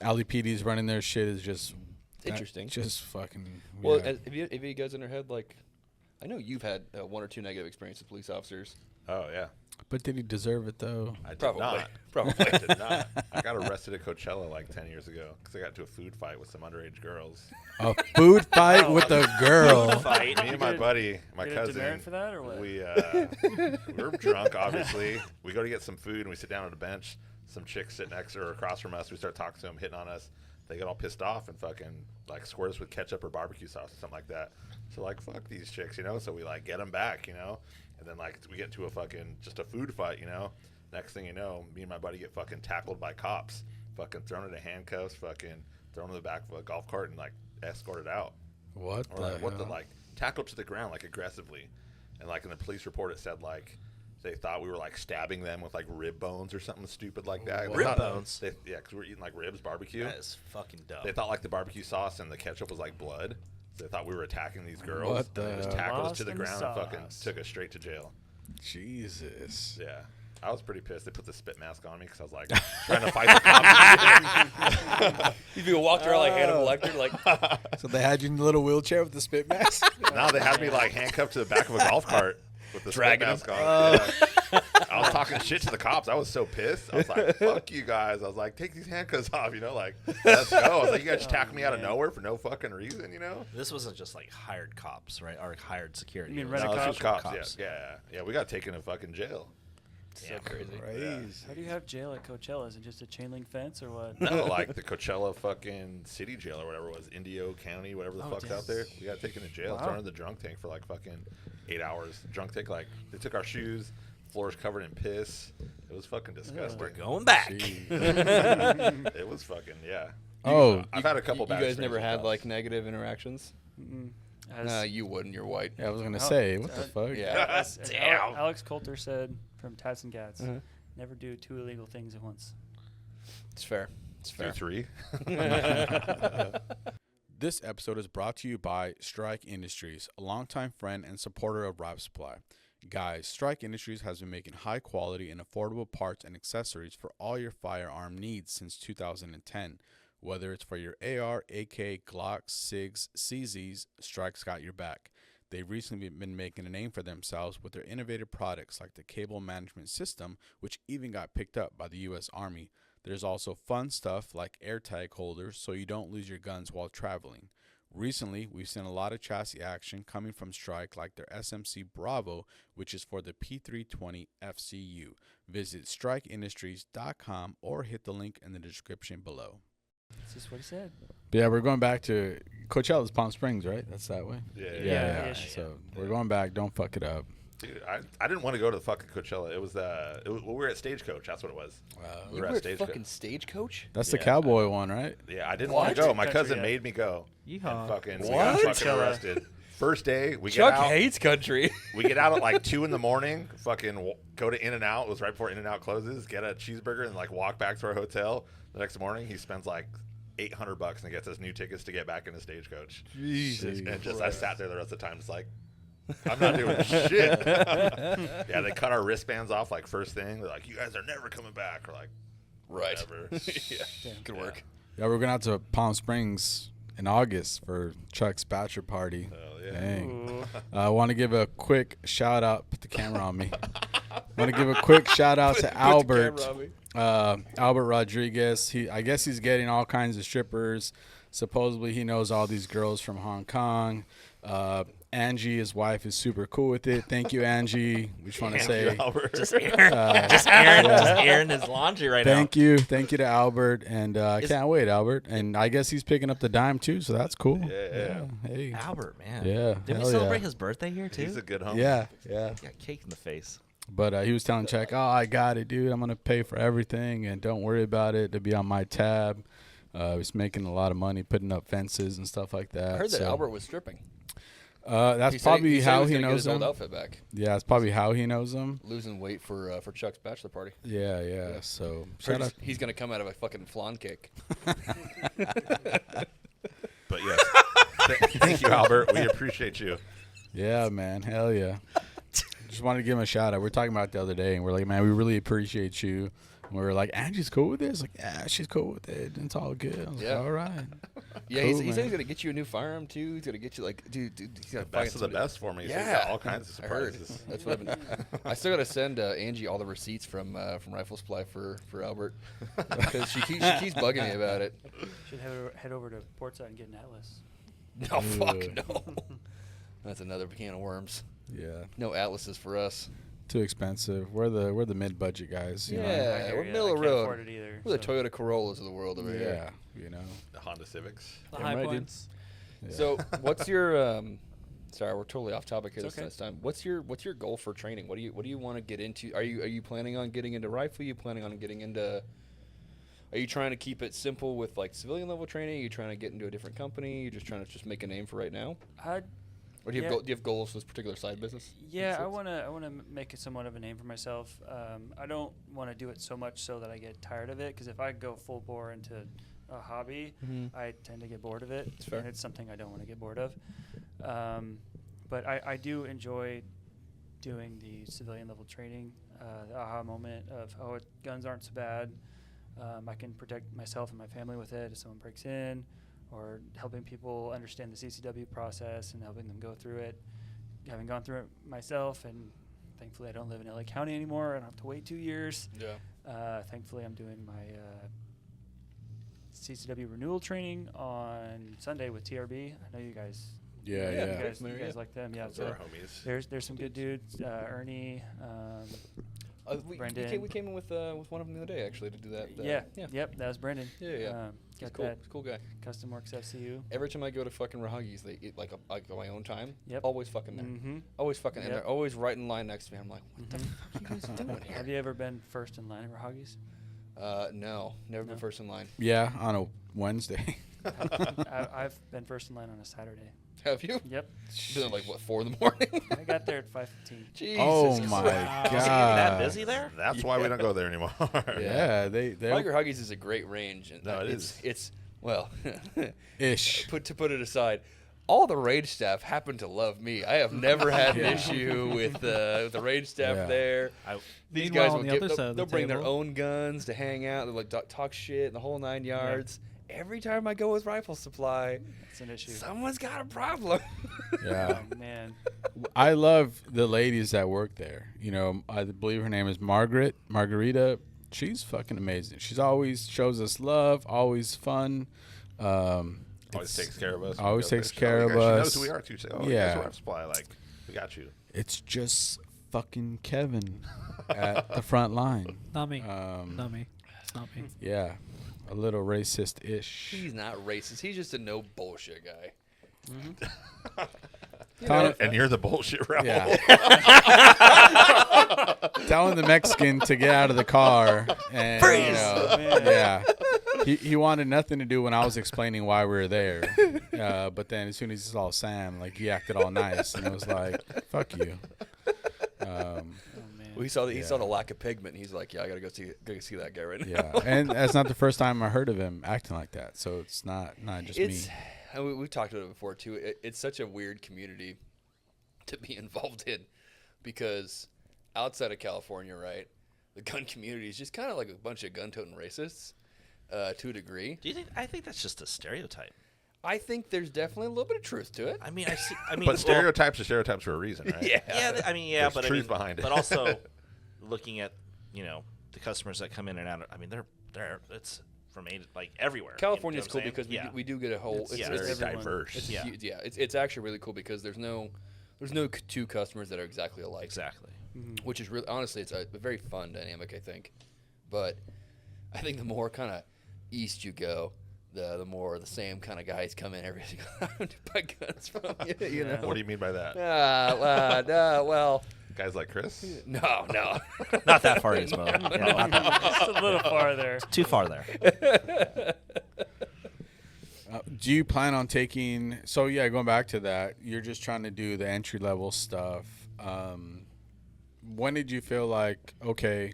LAPD's running their shit is just Interesting. Just fucking. Well, yeah. if you guys in your head, like, I know you've had 1 or 2 negative experiences with police officers. Oh yeah. But did he deserve it though? I did Probably. not. Probably. I did not. I got arrested at Coachella like 10 years ago because I got into a food fight with some underage girls. A food fight with a girl. Fight. Me and my buddy, my Get a cousin, demerit for that or what? we were drunk. Obviously, we go to get some food and we sit down at a bench. Some chicks sit next to or across from us. We start talking to them, hitting on us. They get all pissed off and fucking like squirt us with ketchup or barbecue sauce or something like that. So like, fuck these chicks, you know. So we like get them back, you know. And then like we get into a fucking just a food fight, you know. Next thing you know, me and my buddy get fucking tackled by cops, fucking thrown into handcuffs, fucking thrown in the back of a golf cart and like escorted out. What Or like, the hell? like tackled to the ground like aggressively. And like in the police report it said like they thought we were like stabbing them with like rib bones or something stupid like that. They Rib thought- bones? Yeah, because we were eating like ribs, barbecue. That is fucking dumb. They thought like the barbecue sauce and the ketchup was like blood. So they thought we were attacking these girls. What and they just the- tackled us to the Lost in ground and fucking sauce. took us straight to jail. Jesus. Yeah. I was pretty pissed. They put the spit mask on me because I was like trying to fight the cops. These people walked around like Hannibal Lecter, like So they had you in the little wheelchair with the spit mask? Now they had me like handcuffed to the back of a golf cart with the Dragging spit mask on. Yeah. I was talking shit to the cops. I was so pissed. I was like, fuck you guys. I was like, take these handcuffs off, you know, like, let's go. I was like, you guys just tackled me out of nowhere for no fucking reason, you know? This wasn't just like hired cops, right? Or hired security. You mean It was rent a No, cop? this was cops. Cops. Yeah. We got taken to fucking jail. Damn. crazy. How do you have jail at Coachella? Is it just a chain link fence or what? No, like the Coachella fucking city jail or whatever it was, Indio County, whatever the Oh, fuck's damn. out there. We got taken to jail, Wow. thrown in the drunk tank for like fucking 8 hours. Drunk tank, like, they took our shoes, floors covered in piss. It was fucking disgusting. We're going back. It was fucking, yeah. Oh, I've had a couple You bad guys never experiences had with like cops. negative interactions? Mm-mm. Nah, you wouldn't. You're white. yeah, I was gonna Oh, say, what the fuck? Yeah. As Damn. Alex Coulter said from Tats and Gats, Uh-huh. never do two illegal things at once. It's fair. It's fair. 2-3. This episode is brought to you by Strike Industries, a longtime friend and supporter of Rifle Supply. Guys, Strike Industries has been making high quality and affordable parts and accessories for all your firearm needs since 2010. Whether it's for your AR, AK, Glocks, SIGs, CZs, Strike's got your back. They've recently been making a name for themselves with their innovative products like the cable management system, which even got picked up by the U.S. Army. There's also fun stuff like AirTag holders so you don't lose your guns while traveling. Recently, we've seen a lot of chassis action coming from Strike, like their SMC Bravo, which is for the P320 FCU. Visit strikeindustries.com or hit the link in the description below. That's just what he said. But yeah, we're going back to Coachella's Palm Springs, right? That's that way? Yeah. Yeah. Ish. So we're going back. Don't fuck it up. Dude, I didn't want to go to the fucking Coachella. It was we were at Stagecoach. That's what it was. We You were were at at fucking Stagecoach. Stagecoach? That's the Yeah. cowboy one, right? Yeah, I didn't What? want to go. My Country, cousin yeah. made me go. Yeehaw. And fucking we What? got fucking Coachella. arrested. First day, we Chuck get out. hates country. We get out at like 2 in the morning. Fucking go to In-N-Out. It was right before In-N-Out closes. Get a cheeseburger and like walk back to our hotel. The next morning, he spends like $800 and gets us new tickets to get back into Stagecoach. Jesus. And just I sat there the rest of the time, just like, I'm not doing shit. Yeah, they cut our wristbands off like first thing. They're like, you guys are never coming back. We're like, Right. whatever. Yeah. Good work. Yeah, we're going out to Palm Springs in August for Chuck's bachelor party. Hell yeah. Dang. Ooh. I want to give a quick shout out. Put the camera on me. Want to give a quick shout out to Albert. Albert Rodriguez. I guess he's getting all kinds of strippers. Supposedly he knows all these girls from Hong Kong. Angie, his wife, is super cool with it. Thank you, Angie. We just want to say Just airing his laundry right thank you to Albert, and I can't wait, Albert. And I guess he's picking up the dime too, so that's cool. Yeah. Hey. now. Albert, man. Yeah, Did we hell celebrate yeah. his birthday here too? He's a good homie. Yeah. He got cake in the face. But he was telling Chuck, "Oh, I got it, dude. I'm gonna pay for everything, and don't worry about it. To be on my tab." He's making a lot of money putting up fences and stuff like that. I heard that so, Albert was stripping. That's He said probably he said how was he gonna get knows his old him. outfit back. Yeah, it's probably how he knows him. Losing weight for Chuck's bachelor party. Yeah. So Heard shout out. he's gonna come out of a fucking flan cake. But yes. Thank you, Albert. We appreciate you. Yeah, man. Hell yeah. Just wanted to give him a shout out. We were talking about it the other day, and we're like, man, we really appreciate you. We were like, Angie's cool with this. Like, yeah, she's cool with it. It's all good. I was Yeah. like, all right. Yeah, Cool, he said man. he's gonna get you a new firearm too. He's gonna get you like, dude, he's gonna Best of the best for me. So he's got all kinds of I heard. surprises. That's what I've been. I still gotta send Angie all the receipts from Rifle Supply for Albert because she keeps bugging me about it. Should head over to Portside and get an Atlas. No, fuck Ugh. no. That's another can of worms. Yeah. No Atlases for us. Too expensive. We're the mid-budget guys. You Yeah. I Know? hear we're ya. middle I of can't road. afford it either. We're the so- Toyota Corollas of the world over here. Yeah. You know. The Honda Civics. The Yeah, high right, dude. points. Yeah. So, what's your sorry, we're totally off topic here It's this okay. time. What's your goal for training? What do you want to get into? Are you planning on getting into rifle? Are you planning on getting into? Are you trying to keep it simple with like civilian level training? Are you trying to get into a different company? You're just trying to make a name for right now? Or do you have Yeah. do you have goals for this particular side business? Yeah, I Sense? want to make it somewhat of a name for myself. I don't want to do it so much so that I get tired of it. Because if I go full bore into a hobby, Mhm. I tend to get bored of it. That's fair. And it's something I don't want to get bored of. But I do enjoy doing the civilian level training. The aha moment of guns aren't so bad. I can protect myself and my family with it if someone breaks in, or helping people understand the CCW process and helping them go through it. Having gone through it myself, and thankfully I don't live in LA County anymore. I don't have to wait 2 years. Yeah. Thankfully I'm doing my CCW renewal training on Sunday with TRB. I know you guys. Yeah. Yeah, You Yeah. guys, familiar, you guys yeah. like them, yeah. Those are our So homies. there's some good dudes. Ernie. We Brendan. came in with one of them the other day actually to do that. Yeah. Yeah. Yep. That was Brendan. Yeah. He's Got cool. that He's a cool guy. Custom Works FCU. Every time I go to fucking Rahagis, they eat like on my own time. Yep. Always fucking there. Mm-hmm. Always fucking, and Yep. they're always right in line next to me. I'm like, what the Mhm. fuck are you guys doing here? Have you ever been first in line at Rahagis? No, never been No? first in line. Yeah. On a Wednesday. I've been first in line on a Saturday. Have you? Yep. Been at like what 4 in the morning? I got there at 5:15. Jesus Oh Christ. my Wow. god. Is Is it that busy there? That's why we don't go there anymore. Yeah. They Tiger Huggies is a great range. And No, it it's well, ish. to put it aside, all the range staff happen to love me. I have never had an Yeah. issue with the range staff Yeah. there. These Meanwhile, guys on will the get, other side they'll, of the they'll bring their table- own guns to hang out. They'll like talk shit and the whole 9 yards. Every time I go with Rifle Supply, It's an issue. someone's got a problem. Yeah. Oh man. I love the ladies that work there. You know, I believe her name is Margarita. She's fucking amazing. She's always shows us love, always fun. Always It's- takes care of us. always We go takes there. care Oh, of yeah, She knows us. who we are too. Say, oh, Yeah. yeah. Guys, supply. Like, we got you. It's just fucking Kevin at the front line. Not me. Um, Not me. It's not me. Yeah, a little racist-ish. He's not racist. He's just a no bullshit guy. And you're the bullshit rebel. Yeah. Telling the Mexican to get out of the car and you know, Man. yeah. He wanted nothing to do when I was explaining why we were there. But then as soon as he saw Sam, like he acted all nice and it was like, fuck you. Oh man. Well, he saw Yeah. the lack of pigment. And he's like, yeah, I gotta go see that guy right now. Yeah. And that's not the first time I heard of him acting like that. So it's not just It's me. and we've talked about it before too. It's such a weird community to be involved in because outside of California, right, the gun community is just kind of like a bunch of gun-toting racists to a degree. Do you think? I think that's just a stereotype. I think there's definitely a little bit of truth to it. I mean, I see. I mean, But well, stereotypes are stereotypes for a reason, right? Yeah, I mean, yeah, There's but I truth mean, behind it. but also looking at the customers that come in and out. I mean, they're it's from like everywhere. California is You know cool what I'm because saying? we do get a whole. It's It's Yeah. very everyone. diverse. It's Yeah. huge, yeah. It's actually really cool because there's no two customers that are exactly alike. Exactly. Which is really honestly it's a very fun dynamic, I think. But I think the more kind of east you go, the more the same kind of guys come in every single time to buy guns from you. You Yeah. know. What do you mean by that? Well, Guys like Chris? no. Not that far, Ismo. Not that Just a little farther. too far there. Do you plan on taking? So yeah, going back to that, you're just trying to do the entry level stuff. When did you feel like, okay,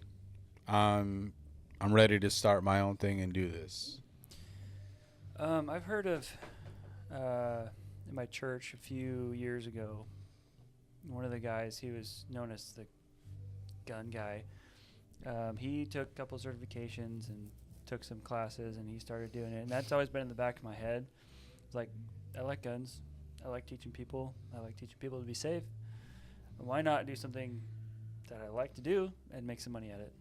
I'm ready to start my own thing and do this? I've heard of in my church a few years ago. One of the guys, he was known as the gun guy. He took a couple certifications and took some classes, and he started doing it. And that's always been in the back of my head. It's like, I like guns. I like teaching people. I like teaching people to be safe. Why not do something that I like to do and make some money at it?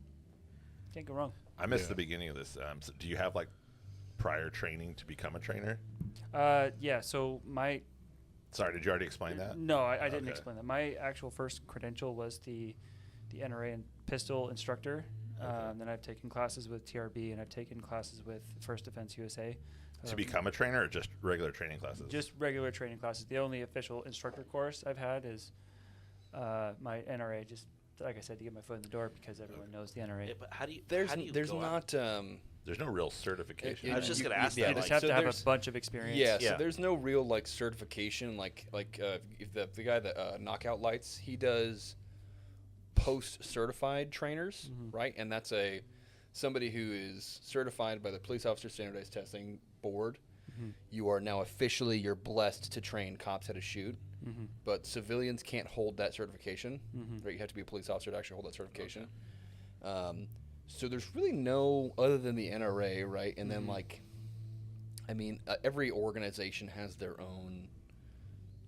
Can't go wrong. I missed the beginning of this. So do you have like prior training to become a trainer? Yeah. So my Sorry, did you already explain that? no, I didn't Okay. explain that. My actual first credential was the NRA and pistol instructor. Okay. Then I've taken classes with TRB, and I've taken classes with First Defense USA. To become a trainer or just regular training classes? Just regular training classes. The only official instructor course I've had is my NRA. Just like I said, to get my foot in the door because everyone knows the NRA. Yeah, but how do you? There's how do you there's go out? not There's no real certification. I was just you- gonna ask yeah, that. You just like, have so to have a there's- bunch of experience. Yeah, Yeah. so there's no real like certification like if the guy that Knockout Lights, he does post certified trainers, right? And that's somebody who is certified by the Police Officer Standardized Testing Board. You are now officially, you're blessed to train cops how to shoot, but civilians can't hold that certification. Right, you have to be a police officer to actually hold that certification. So there's really no other than the NRA, right? And then like, I mean, every organization has their own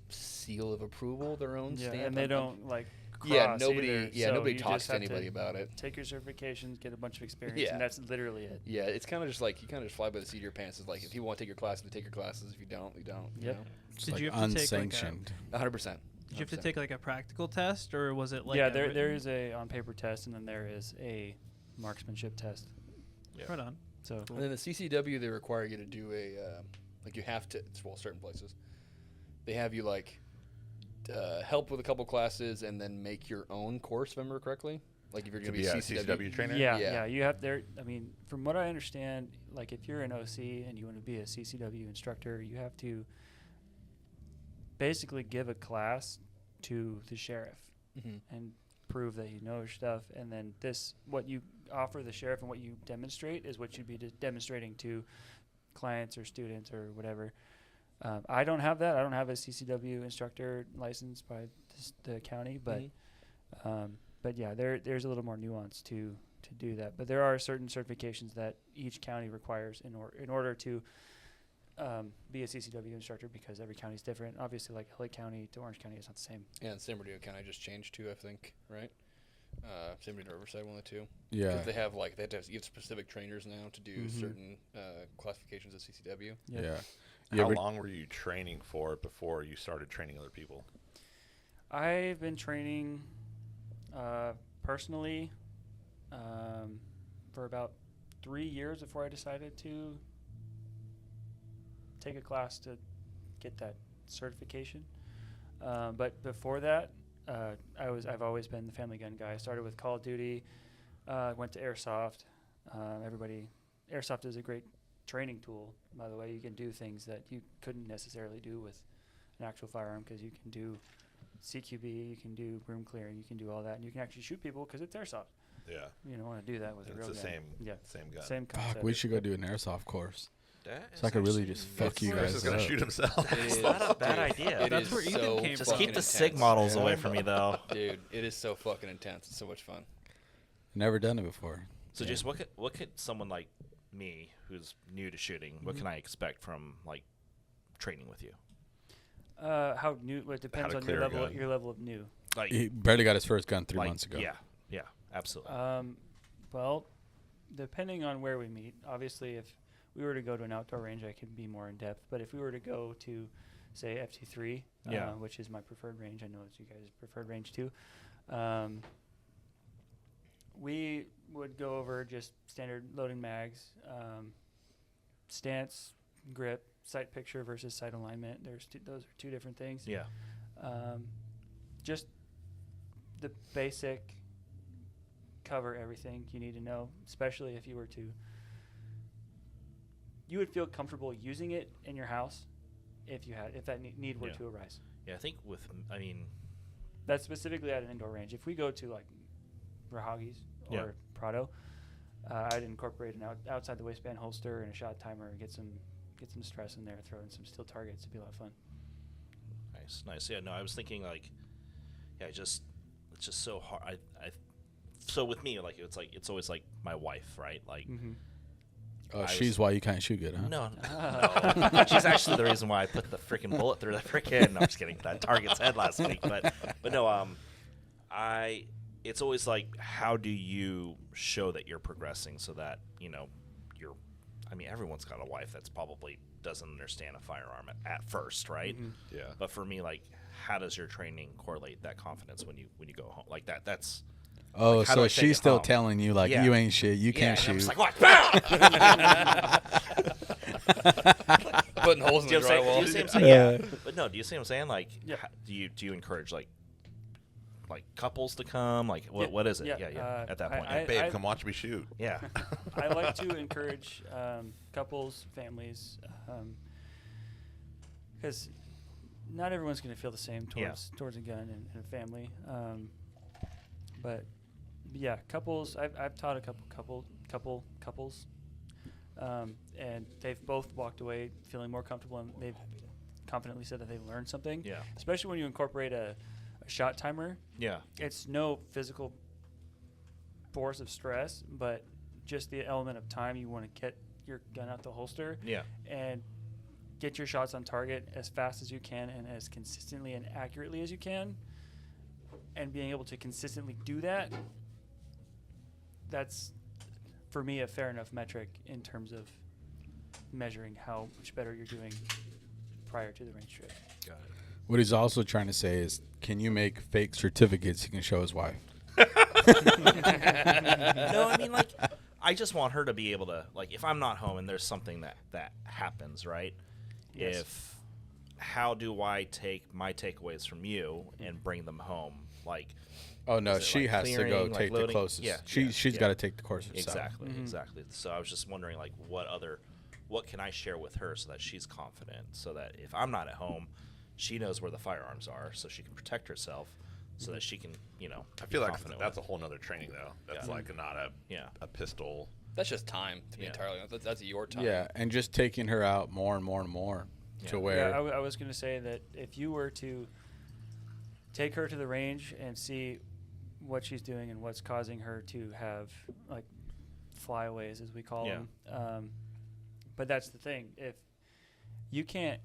seal of approval, their own Yeah, stamp, and they don't like. Yeah, cross nobody. either, Yeah, so nobody you talks just to have anybody about it. Take your certifications, get a bunch of experience, Yeah. and that's literally it. Yeah, it's kind of just like you kind of just fly by the seat of your pants. It's like if you want to take your classes, take your classes. If you don't, you don't. Yep. It's Did like you have to take, like, a- unsanctioned. 100%. Did you have to take like a practical test, or was it like yeah, a there written- is a on paper test, and then there is a marksmanship test. Right on. So And then the CCW, they require you to do like you have to. Well, certain places, they have you like help with a couple classes and then make your own course. If I remember correctly, like if you're to going to be a CCW. CCW trainer? yeah, Yeah. yeah, you have there. I mean, from what I understand, like if you're an OC and you want to be a CCW instructor, you have to basically give a class to the sheriff Mhm. and prove that you know your stuff, and then what you offer the sheriff and what you demonstrate is what you'd be demonstrating to clients or students or whatever. I don't have that. I don't have a CCW instructor license by the county, but but yeah, there's a little more nuance to do that. But there are certain certifications that each county requires in order to be a CCW instructor, because every county is different. Obviously, like Lake County to Orange County is not the same. And San Bernardino County just changed too, I think, right? San Bernardino Riverside, one of the two. Yeah. 'Cause they have like you have specific trainers now to do certain classifications of CCW. Yeah. How long were you training for before you started training other people? I've been training personally for about 3 years before I decided to take a class to get that certification. But before that, I've always been the family gun guy. I started with Call of Duty, went to Airsoft. Airsoft is a great training tool, by the way. You can do things that you couldn't necessarily do with an actual firearm, because you can do CQB, you can do room clearing, you can do all that, and you can actually shoot people because it's Airsoft. Yeah. You don't want to do that with a It's real the gun. same Yeah, gun. same concept. Fuck, we should go do an airsoft course. That So I is could really actually just fuck you Chris guys is gonna up. shoot himself. That's not a bad idea. It That's is where Ethan so came Just from. keep the fucking SIG intense. models away from me, though. Dude, it is so fucking intense. It's so much fun. Never done it before. So, Yeah. just what could someone like me, who's new to shooting, what can I expect from like training with you? How new? Well, it depends to on clear a gun. your level of new. Like, He barely got his first gun 3 like, months ago. Yeah, absolutely. Well, depending on where we meet, obviously, if we were to go to an outdoor range, I could be more in depth. But if we were to go to, say, FT3, Yeah. which is my preferred range, I know it's you guys' preferred range too. We would go over just standard loading mags, stance, grip, sight picture versus sight alignment. Those are two different things. Yeah. Just the basic cover everything you need to know, especially if you were to. You would feel comfortable using it in your house if that need were Yeah. to arise. Yeah, I think That's specifically at an indoor range. If we go to like Rahagi's or Yeah. Prado, I'd incorporate an outside the waistband holster and a shot timer and get some stress in there, throw in some steel targets. It'd be a lot of fun. nice. Yeah, no, I was thinking like, yeah, it's just so hard. I so with me, like it's always like my wife, right? Like, Oh, she's why you can't shoot good, huh? no. She's actually the reason why I put the freaking bullet through the freaking. No, I'm just kidding. That target's head last week, but no. It's always like, how do you show that you're progressing so that you're. I mean, everyone's got a wife that's probably doesn't understand a firearm at first, right? Yeah. But for me, like, how does your training correlate that confidence when you go home like that? That's Oh, like, how do I so take she's it still home? telling you like Yeah. you ain't shit, you can't and I'm shoot. just like, what? Bam! Putting holes in Do the you see what drywall. I'm saying? Yeah. But no, do you see what I'm saying? Like, do you encourage like couples to come? Like, what is it? Yeah. At that point, Babe, come watch me shoot. yeah. I like to encourage couples, families, because not everyone's going to feel the same towards a gun and a family. But yeah, couples. I've taught a couple couples, and they've both walked away feeling more comfortable, and they've confidently said that they've learned something. Yeah. Especially when you incorporate a shot timer. Yeah. It's no physical force of stress, but just the element of time you want to get your gun out the holster. Yeah. And get your shots on target as fast as you can and as consistently and accurately as you can. And being able to consistently do that, that's, for me, a fair enough metric in terms of measuring how much better you're doing prior to the range trip. Got it. What he's also trying to say is, can you make fake certificates he can show his wife? No, I mean, like, I just want her to be able to, like, if I'm not home and there's something that happens, right? Yes. How do I take my takeaways from you and bring them home? Like, Oh no, is it, she like, has to go clearing, like, take the loading? closest. Yeah, She's got to take the course herself. exactly. So I was just wondering, like, what can I share with her so that she's confident, so that if I'm not at home, she knows where the firearms are, so she can protect herself, so that she can, I feel like confident that's a with whole nother training though. That's Yeah. like not a pistol. That's just time, to be Yeah. entirely honest. That's your time. Yeah, and just taking her out more and more and more to Yeah. where Yeah, I was going to say that if you were to take her to the range and see what she's doing and what's causing her to have, like, flyaways, as we call Yeah. them. But that's the thing. If you can't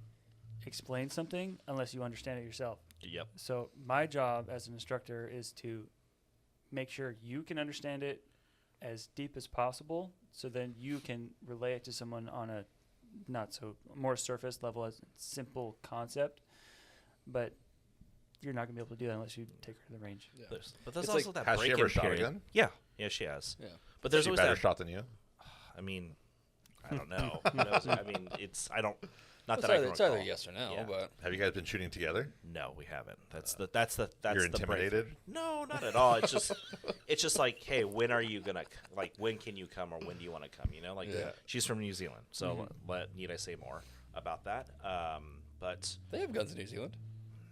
explain something unless you understand it yourself. Yep. So my job as an instructor is to make sure you can understand it as deep as possible, so then you can relay it to someone on a more surface level, as simple concept. But you're not gonna be able to do that unless you take her to the range. Yeah. But there's It's also like, that has she break-in ever shot a period. gun? Yeah, she has. Yeah. But there's She always better that. shot than you. I mean, I don't know. Who knows? I mean, I don't. Not It's that I either, can it's either recall. yes or no, Yeah. but Have you guys been shooting together? No, we haven't. That's You're the break. intimidated? No, not at all. It's just like, hey, when are you gonna when can you come, or when do you want to come? Like, Yeah. she's from New Zealand, so need I say more about that? But they have guns in New Zealand.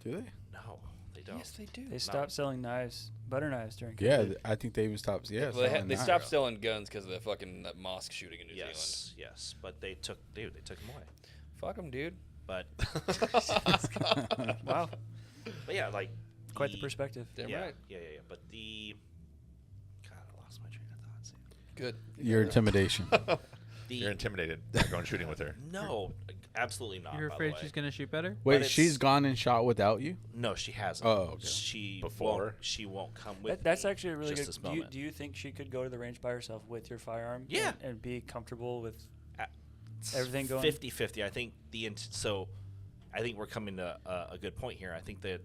do they? no, they don't. Yes, they do. They stopped selling butter knives during Yeah, COVID. I think they even stopped. Yeah, Well, selling they knives. stopped selling guns because of the fucking that mosque shooting in New Zealand. Yes, but they took them away. Fuck them, dude. But Wow, but yeah, like quite the perspective. Damn yeah, right. yeah. But God, I lost my train of thought. Sam. Good. Your intimidation. You're intimidated by going shooting with her. No, absolutely not. You're by afraid the way. she's gonna shoot better? Wait, it's- she's gone and shot without you? No, she hasn't. Oh, okay. She Before? she won't come with. That's me actually a really just good. this moment. Do you think she could go to the range by herself with your firearm? Yeah. and be comfortable with It's everything going? 50-50. I think so. I think we're coming to a good point here. I think the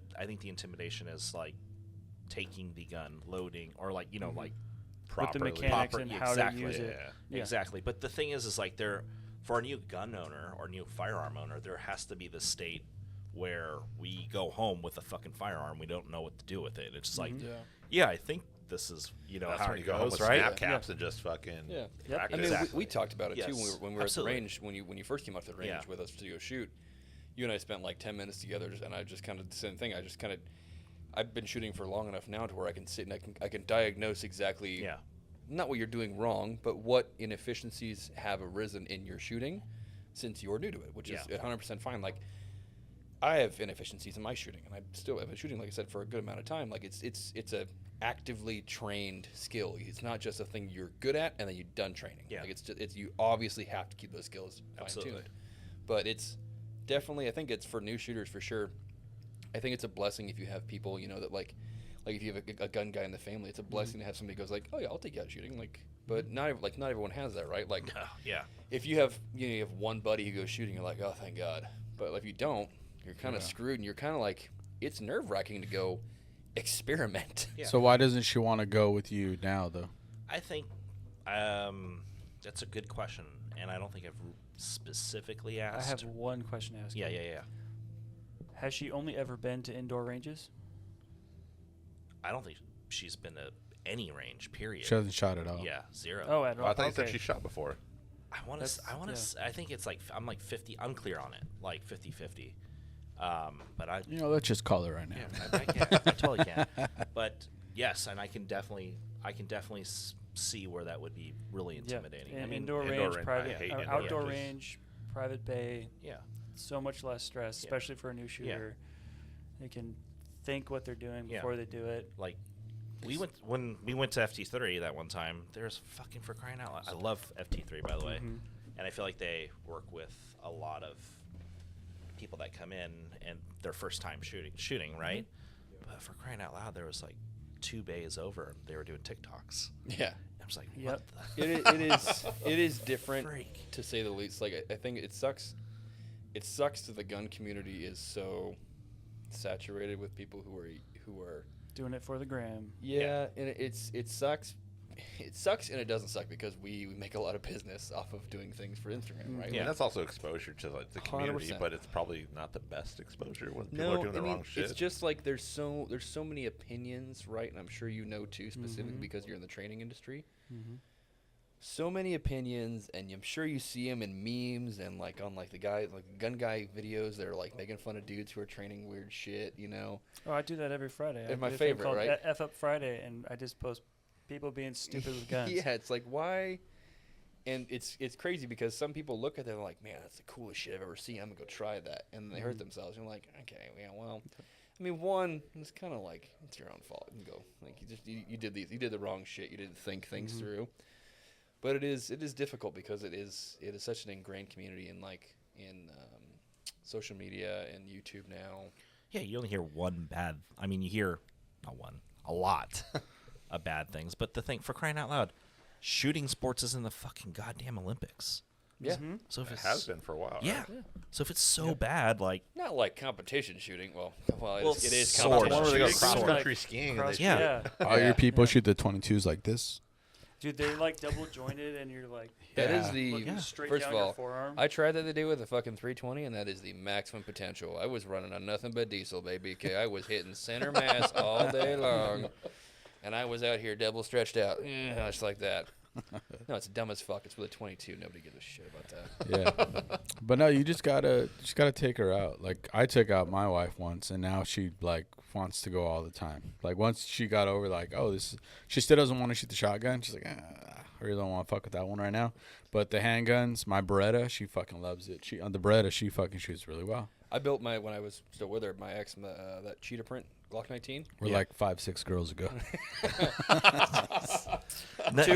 intimidation is like taking the gun, loading, or like like with the Properly. mechanics and how exactly. to use it. Yeah. Exactly. But the thing is like for a new gun owner or new firearm owner, there has to be this state where we go home with a fucking firearm. We don't know what to do with it. It's just like, Yeah. I think this is That's how when it you go home goes, with right? snap caps and just fucking Yeah. Yep. practice. I mean, Exactly. we talked about it too Yes, when we were absolutely. at the range. When you first came out to the range Yeah. with us to go shoot, you and I spent like 10 minutes together, and I just kind of the same thing. I've been shooting for long enough now to where I can sit and I can diagnose exactly Yeah. not what you're doing wrong, but what inefficiencies have arisen in your shooting since you're new to it, which is Yeah. 100% fine. Like, I have inefficiencies in my shooting, and I still have been shooting, like I said, for a good amount of time. Like it's a actively trained skill. It's not just a thing you're good at and then you're done training. Yeah. Like it's you obviously have to keep those skills Absolutely. fine-tuned. But it's definitely, I think it's for new shooters for sure. I think it's a blessing if you have people, you know, that like if you have a gun guy in the family, it's a blessing to have somebody who goes like, oh yeah, I'll take you out shooting. Like, but not everyone has that, right? Like, Yeah. if you have you have one buddy who goes shooting, you're like, oh thank God. But if you don't, you're kind of screwed, and you're kind of like, it's nerve-wracking to go experiment. Yeah. So why doesn't she want to go with you now, though? I think that's a good question, and I don't think I've specifically I asked. have one question to ask. Yeah, you. yeah, yeah. Has she only ever been to indoor ranges? I don't think she's been to any range. Period. She hasn't shot at all. Yeah, 0. Oh, at all. Oh, I thought you okay. said she shot before. I want That's- to. I want to. yeah. I think it's like I'm like 50. Unclear on it. Like 50-50. But I. You know, let's just call it right now. Yeah, I can. I totally can. But yes, and I can definitely see where that would be really intimidating. Yeah. I mean, Indoor indoor range, range, I private, hate or indoor outdoor ranges. range, private bay. yeah, So much less stress, Yeah. especially for a new shooter. They can think what they're doing Yeah. before they do it. like when we went to FT3 that one time. There's fucking, for crying out loud. I love FT3, by the way, Mhm. and I feel like they work with a lot of people that come in and their first time shooting, right? But for crying out loud, there was like 2 bays over. They were doing TikToks. Yeah. I was like, Yep. what the It is different freak? to say the least. Like I think it sucks. It sucks that the gun community is so saturated with people who are Doing it for the gram. yeah, and it sucks. It sucks and it doesn't suck because we make a lot of business off of doing things for Instagram, right? I mean, that's also exposure to like the community, 100%. but it's probably not the best exposure when people No, are doing the wrong shit. it's just like there's so many opinions, right? And I'm sure you know too, specifically because you're in the training industry. Mm-hmm. So many opinions, and I'm sure you see them in memes and like on like the gun guy videos that are like making fun of dudes who are training weird shit, you know. Oh, I do that every Friday. It's I my do a thing favorite, called right? F Up Friday, and I just post people being stupid with guns. Yeah, it's like why, and it's crazy because some people look at it and they're like, man, that's the coolest shit I've ever seen. I'm gonna go try that, and they hurt themselves. You're like, okay, yeah, well, I mean, one, it's kind of like it's your own fault. You can go like you did the wrong shit. You didn't think things through. But it is difficult because it is such an ingrained community in social media and YouTube now. Yeah, you only hear one bad. I mean, you hear not one, a lot of bad things. But the thing, for crying out loud, shooting sports is in the fucking goddamn Olympics. Yeah, So if It it's has been for a while. yeah. right? So if it's so bad, like not like competition shooting. Well, Well, it is sort The one of. where they go Shooting. cross Sort country of. skiing. Cross- and they Yeah. All your people Yeah. shoot the 22s like this. Dude, they're like double jointed, and you're like that is Yeah. the looking straight first down of all. your forearm. I tried that the other day with a fucking 320, and that is the maximum potential. I was running on nothing but diesel, baby. Okay, I was hitting center mass all day long, and I was out here double stretched out, just like that. No, it's dumb as fuck. It's with a 22. Nobody gives a shit about that. Yeah, but no, you just gotta take her out. Like I took out my wife once, and now she like wants to go all the time. Like once she got over like, oh, she still doesn't want to shoot the shotgun. She's like, I really don't want to fuck with that one right now. But the handguns, my Beretta, she fucking loves it. She on the Beretta, she fucking shoots really well. I built when I was still with her, my ex, that cheetah print Glock 19. We're like 5-6 girls ago. none of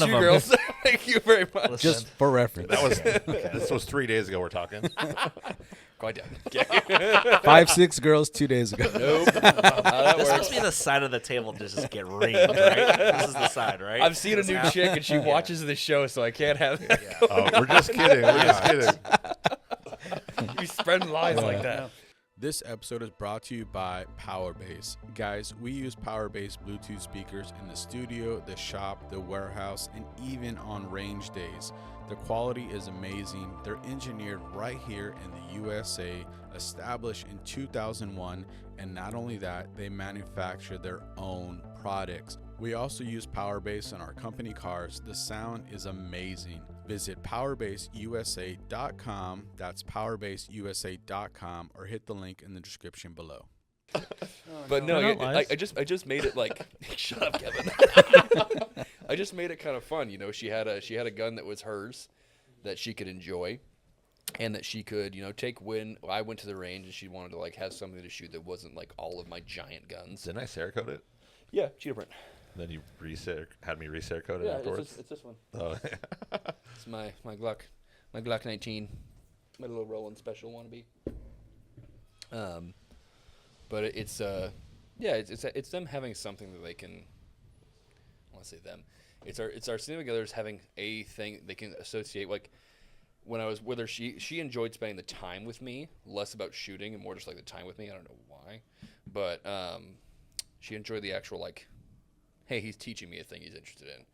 Two them. girls. Thank you very much. Listen, Just for reference. That was this was 3 days ago. We're talking. Quite done. 5-6 girls 2 days ago. Nope. That this works. must be the side of the table to just get ringed, right? This is the side, right? I've seen a new chick, and she watches the show, so I can't have it. Oh, we're just kidding. We're just kidding. You spread lies like that. This episode is brought to you by Powerbase. Guys, we use Powerbase Bluetooth speakers in the studio, the shop, the warehouse, and even on range days. The quality is amazing. They're engineered right here in the USA, established in 2001, and not only that, they manufacture their own products. We also use Powerbase in our company cars. The sound is amazing. Visit powerbaseusa.com. That's powerbaseusa.com, or hit the link in the description below. But no, They're not lies. I just made it like shut up, Kevin. I just made it kind of fun, you know. She had a gun that was hers that she could enjoy, and that she could, take when I went to the range and she wanted to like have something to shoot that wasn't like all of my giant guns. Didn't I Cerakote it? Yeah, cheetah print. Then you had me re-Cerakote it afterwards? It's this one. Oh. It's my Glock 19, my little Roland special wannabe. But it's them having something that they can. I want to say them. It's our significant others having a thing they can associate. Like when I was with her, she enjoyed spending the time with me, less about shooting and more just like the time with me. I don't know why, but she enjoyed the actual like, hey, he's teaching me a thing he's interested in,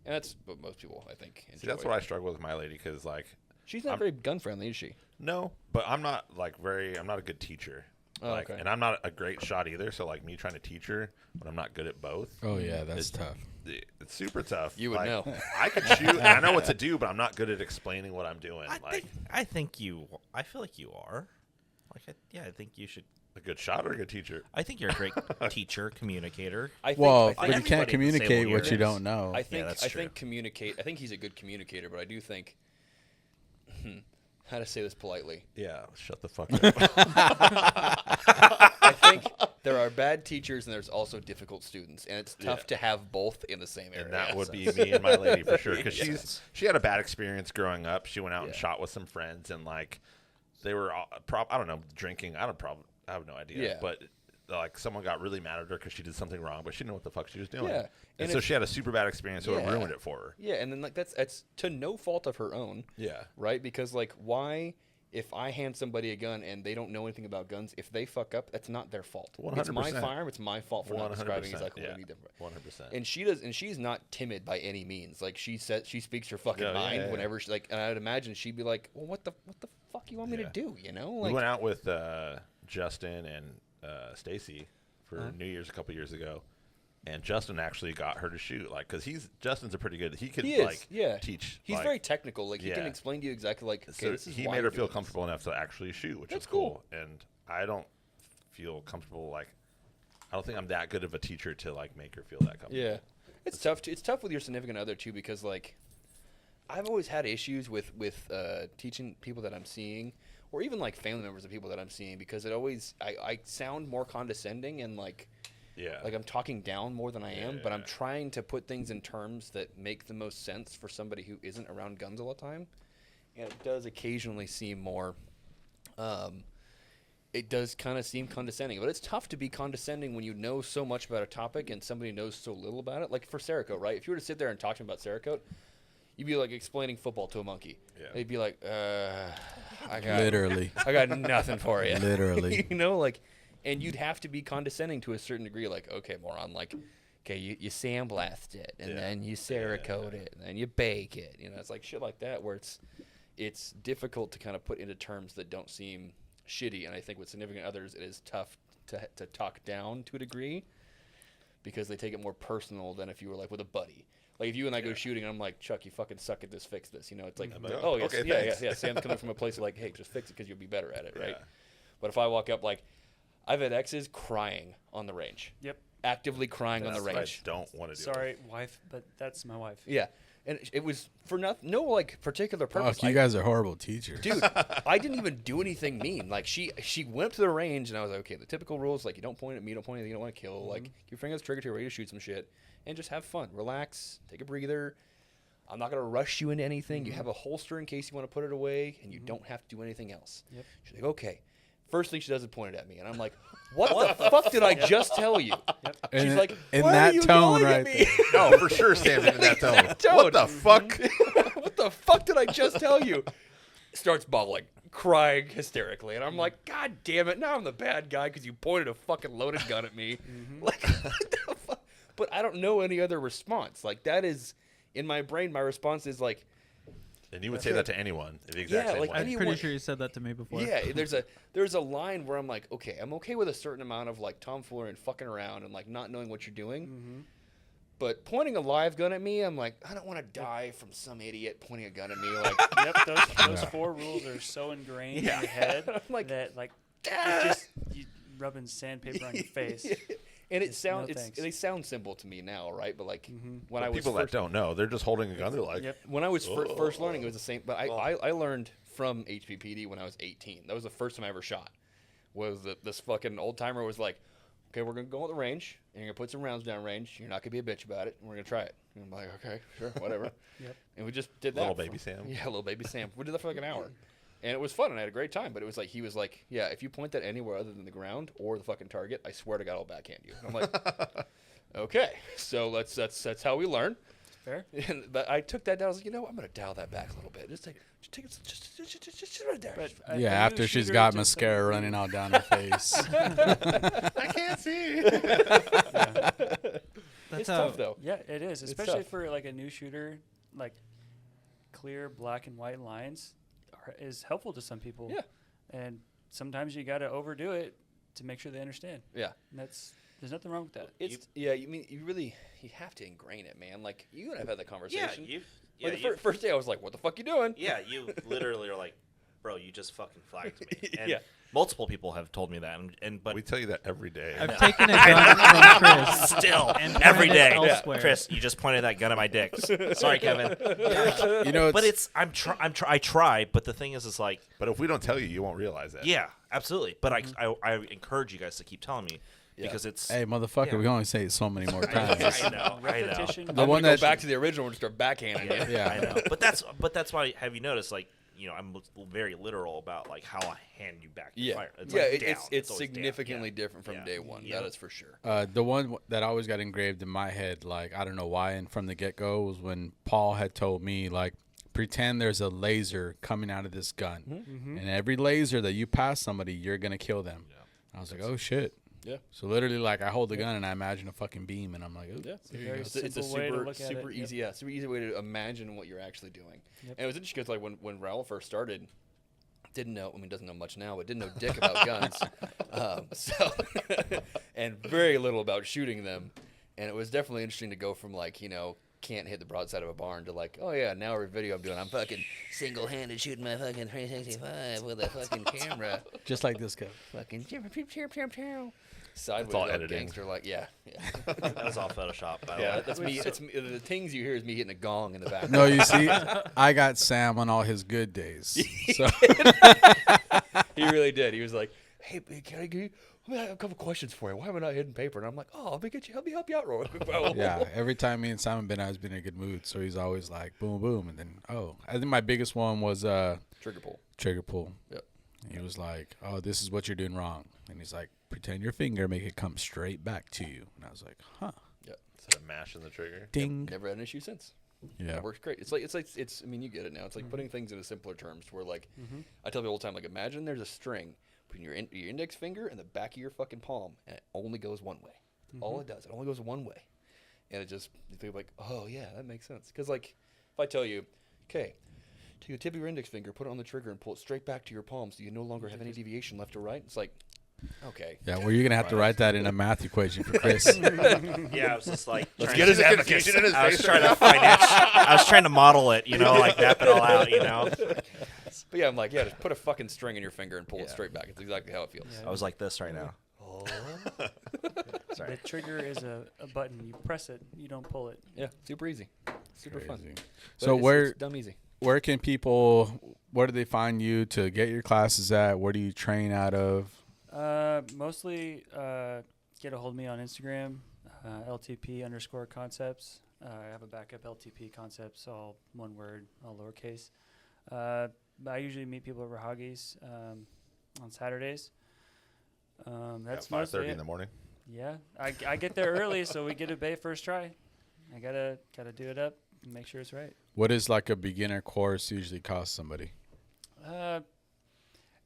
and that's what most people I think enjoy. See, that's what I struggle with my lady because like she's not very gun friendly, is she? No, but I'm not I'm not a good teacher. Oh, okay. And I'm not a great shot either. So like me trying to teach her, but I'm not good at both. Oh yeah, that's tough. It's super tough. You would know. I could shoot. And I know what to do, but I'm not good at explaining what I'm doing. I feel like you are. I think you should. A good shot or a good teacher? I think you're a great teacher, communicator. But you everybody can't can say communicate what what you're- you don't know. I think that's I true. think communicate. I think he's a good communicator, but I do think how to say this politely. Yeah. Shut the fuck up. I think there are bad teachers and there's also difficult students, and it's tough to have both in the same area. And that would be me and my lady for sure. Because Yes. she had a bad experience growing up. She went out and Yeah. shot with some friends, and like they were all, I don't know, drinking. I have no idea. Yeah. But like someone got really mad at her because she did something wrong, but she didn't know what the fuck she was doing. Yeah. And And so if- she had a super bad experience, so it Yeah. ruined it for her. Yeah, and then like that's to no fault of her own. Yeah. Right? Because like why if I hand somebody a gun and they don't know anything about guns, if they fuck up, that's not their fault. It's my 100%. firearm, it's my fault for not describing 100%, exactly what I yeah. need them. 100%. And she's not timid by any means. Like she speaks her fucking Yeah, mind yeah. whenever she like, and I'd imagine she'd be like, well, what the fuck you want me to Yeah. do? You know, We like went out with Justin and Stacy for New Year's a couple years ago, and Justin actually got her to shoot, like, because Justin's a pretty good. He could he is, like yeah. teach. He's like, very technical. Like he can yeah. explain to you exactly like, okay, so this is he why made her you're feel doing this. comfortable enough to actually shoot, which That's is cool. cool. And I don't feel comfortable. Like, I don't think I'm that good of a teacher to like make her feel that comfortable. Yeah, it's tough. It's tough with your significant other too, because like I've always had issues with teaching people that I'm seeing, or even like family members of people that I'm seeing, because it always I sound more condescending and like I'm talking down more than I am, but I'm trying to put things in terms that make the most sense for somebody who isn't around guns all the time, and it does occasionally seem more. It does kind of seem condescending, but it's tough to be condescending when you know so much about a topic and somebody knows so little about it. Like for Cerakote, right? If you were to sit there and talk to them about Cerakote, you'd be like explaining football to a monkey. Yeah. They'd be like, I got nothing for you. Literally. You know, like, and you'd have to be condescending to a certain degree. Like, okay, moron, like, okay, you sandblast it, and then you Cerakote it, and then you bake it. You know, it's like shit like that where it's difficult to kind of put into terms that don't seem shitty. And I think with significant others, it is tough to talk down to a degree because they take it more personal than if you were like with a buddy. Like if you and I go shooting, and I'm like, Chuck, you fucking suck at this. Fix this. You know, it's like, oh yes, okay, yeah. thanks. Sam's coming from a place of like, hey, just fix it because you'll be better at it, right? Yeah. But if I walk up, like, I've had exes crying on the range. Yep. Actively crying on the That's what I range. don't want to do. Sorry, wife, but that's my wife. Yeah, and it was for no like particular purpose. Fuck, you guys are horrible teachers. Dude, I didn't even do anything mean. Like she went up to the range, and I was like, okay, the typical rules, like you don't point at me, don't point at anything you don't want to kill. Like keep your fingers trigger till you're ready to shoot some shit, and just have fun, relax, take a breather. I'm not gonna rush you into anything. You have a holster in case you want to put it away, and you don't have to do anything else. Yep. She's like, okay. First thing she does is point it at me, and I'm like, what the fuck did I just tell you? And She's like, in why that are you tone yelling right at me? No, for sure, Sam's in that tone. What the fuck? What the fuck did I just tell you? Starts bawling, crying hysterically, and I'm like, God damn it! Now I'm the bad guy because you pointed a fucking loaded gun at me. Like, what the fuck? But I don't know any other response. Like that is in my brain. My response is like, And you would say that to anyone the exact Yeah, same like way. I'm anyone- pretty sure you said that to me before. yeah. There's a line where I'm like, okay, I'm okay with a certain amount of like tomfoolery and fucking around and like not knowing what you're doing. But pointing a live gun at me, I'm like, I don't want to die from some idiot pointing a gun at me. Like, Yep, those 4 rules are so ingrained in your head I'm like, that like it just you rubbing sandpaper on your face. and it Just sounds no thanks. they sound simple to me now, right? But like when But I was people first, that don't know, they're just holding a gun. They're like, Yep. when I was first learning, it was the same. But I learned from HPPD when I was 18. That was the first time I ever shot. Was that this fucking old timer was like, okay, we're gonna go on the range, and you're gonna put some rounds down range. You're not gonna be a bitch about it, and we're gonna try it. And I'm like, okay, sure, whatever. Yep. And we just did that. Little baby Sam. Yeah, little baby Sam. We did that for like an hour, and it was fun, and I had a great time. But it was like he was like, yeah, if you point that anywhere other than the ground or the fucking target, I swear to God, I'll backhand you. And I'm like, okay, so that's how we learn. Fair. But I took that down. I was like, you know what? I'm gonna dial that back a little bit. Just take it, just right there. But Yeah, after she's got mascara running out down her face. I can't see. It's tough though. Yeah, it is, It's especially tough. for like a new shooter. Like clear black and white lines is helpful to some people. Yeah. And sometimes you got to overdo it to make sure they understand. Yeah. And there's nothing wrong with that. It's you have to ingrain it, man. Like you and I've had that Yeah, conversation. you. Like Yeah, the first day I was like, what the fuck you doing? yeah, you literally are like, bro, you just fucking flagged me. And Yeah. multiple people have told me that, but We tell you that every day. I've taken a gun from Chris. still And every pointed it day, elsewhere. Chris, you just pointed that gun at my dick. Sorry, Kevin. You know, But I try. But the thing is like, But if we don't tell you, you won't realize that. yeah, absolutely. But I encourage you guys to keep telling me because it's. hey, motherfucker, Yeah. we can only say it so many more times. I know. Repetition. The one go that back to the original and start backhanding it. Yeah. I know. But that's why. Have you noticed like? I'm very literal about like how I hand you back the Yeah, fire. It's yeah, like down. it's always down. significantly Yeah. different from Yeah. day one. Yeah. That is for sure. The one that always got engraved in my head, like I don't know why, and from the get-go was when Paul had told me, like, pretend there's a laser coming out of this gun, and every laser that you pass somebody, you're gonna kill them. I was like, oh shit. Yeah. So literally, like, I hold the gun and I imagine a fucking beam, and I'm like, oh, Yeah, very it's a simple way to super look at super it. easy, Yep. super easy way to imagine what you're actually doing. Yep. And it was interesting because like when Raul first started, didn't know. I mean, doesn't know much now, but didn't know dick about guns. So and very little about shooting them. And it was definitely interesting to go from like can't hit the broadside of a barn to like, oh yeah, now every video I'm doing, I'm fucking single-handed shooting my fucking 365 with a fucking camera. just like this guy. Fucking sideways all up editing. gangster like yeah. That was all Photoshop. By the Yeah, way. that's me. It's me. The things you hear is me hitting a gong in the back. No, you see, I got Sam on all his good days. So He really did. He was like, "Hey, can I give you? I have a couple questions for you. Why am I not hitting paper?" And I'm like, "Oh, let me help you out, real quick, bro." yeah, every time me and Simon been out, he's been in a good mood. So he's always like, boom, boom, and then I think my biggest one was Trigger pull. trigger pull. Yep. He was like, oh, this is what you're doing wrong, and he's like, pretend your finger, make it come straight back to you, and I was like, huh, Yep. Instead of mashing the trigger. ding, Never had an issue since. yeah. It works great. It's like I mean, you get it now. It's like putting things into simpler terms. Where like I tell people all the time, like imagine there's a string between your index finger and the back of your fucking palm, and it only goes one way. All it does, it only goes one way, and it just you think like, oh yeah, that makes sense. Because like if I tell you, okay, take the tip of your index finger, put it on the trigger, and pull it straight back to your palm, so you no longer have any deviation left or right. It's like, okay, Yeah, well, you're gonna have to write that in a math equation for Chris. Yeah, I was just like, let's trying get to- his advocate. Confusion in his I was face trying right to I was trying to model it, like map it all out, But yeah, I'm like, yeah, just put a fucking string in your finger and pull it straight back. It's exactly how it feels. Yeah. I was like this right now. Sorry. The trigger is a button. You press it. You don't pull it. Yeah, super easy, super fun. Crazy. But So it's dumb easy. where can people? Where do they find you to get your classes at? Where do you train out of? Mostly get a hold of me on Instagram, LTP_concepts. I have a backup LTP concepts, all one word, all lowercase. But I usually meet people over Hoggies on Saturdays. That's At 5:30 mostly in it. the morning. Yeah, I get there early, so we get a bay first try. I gotta do it up and make sure it's right. What does like a beginner course usually cost somebody?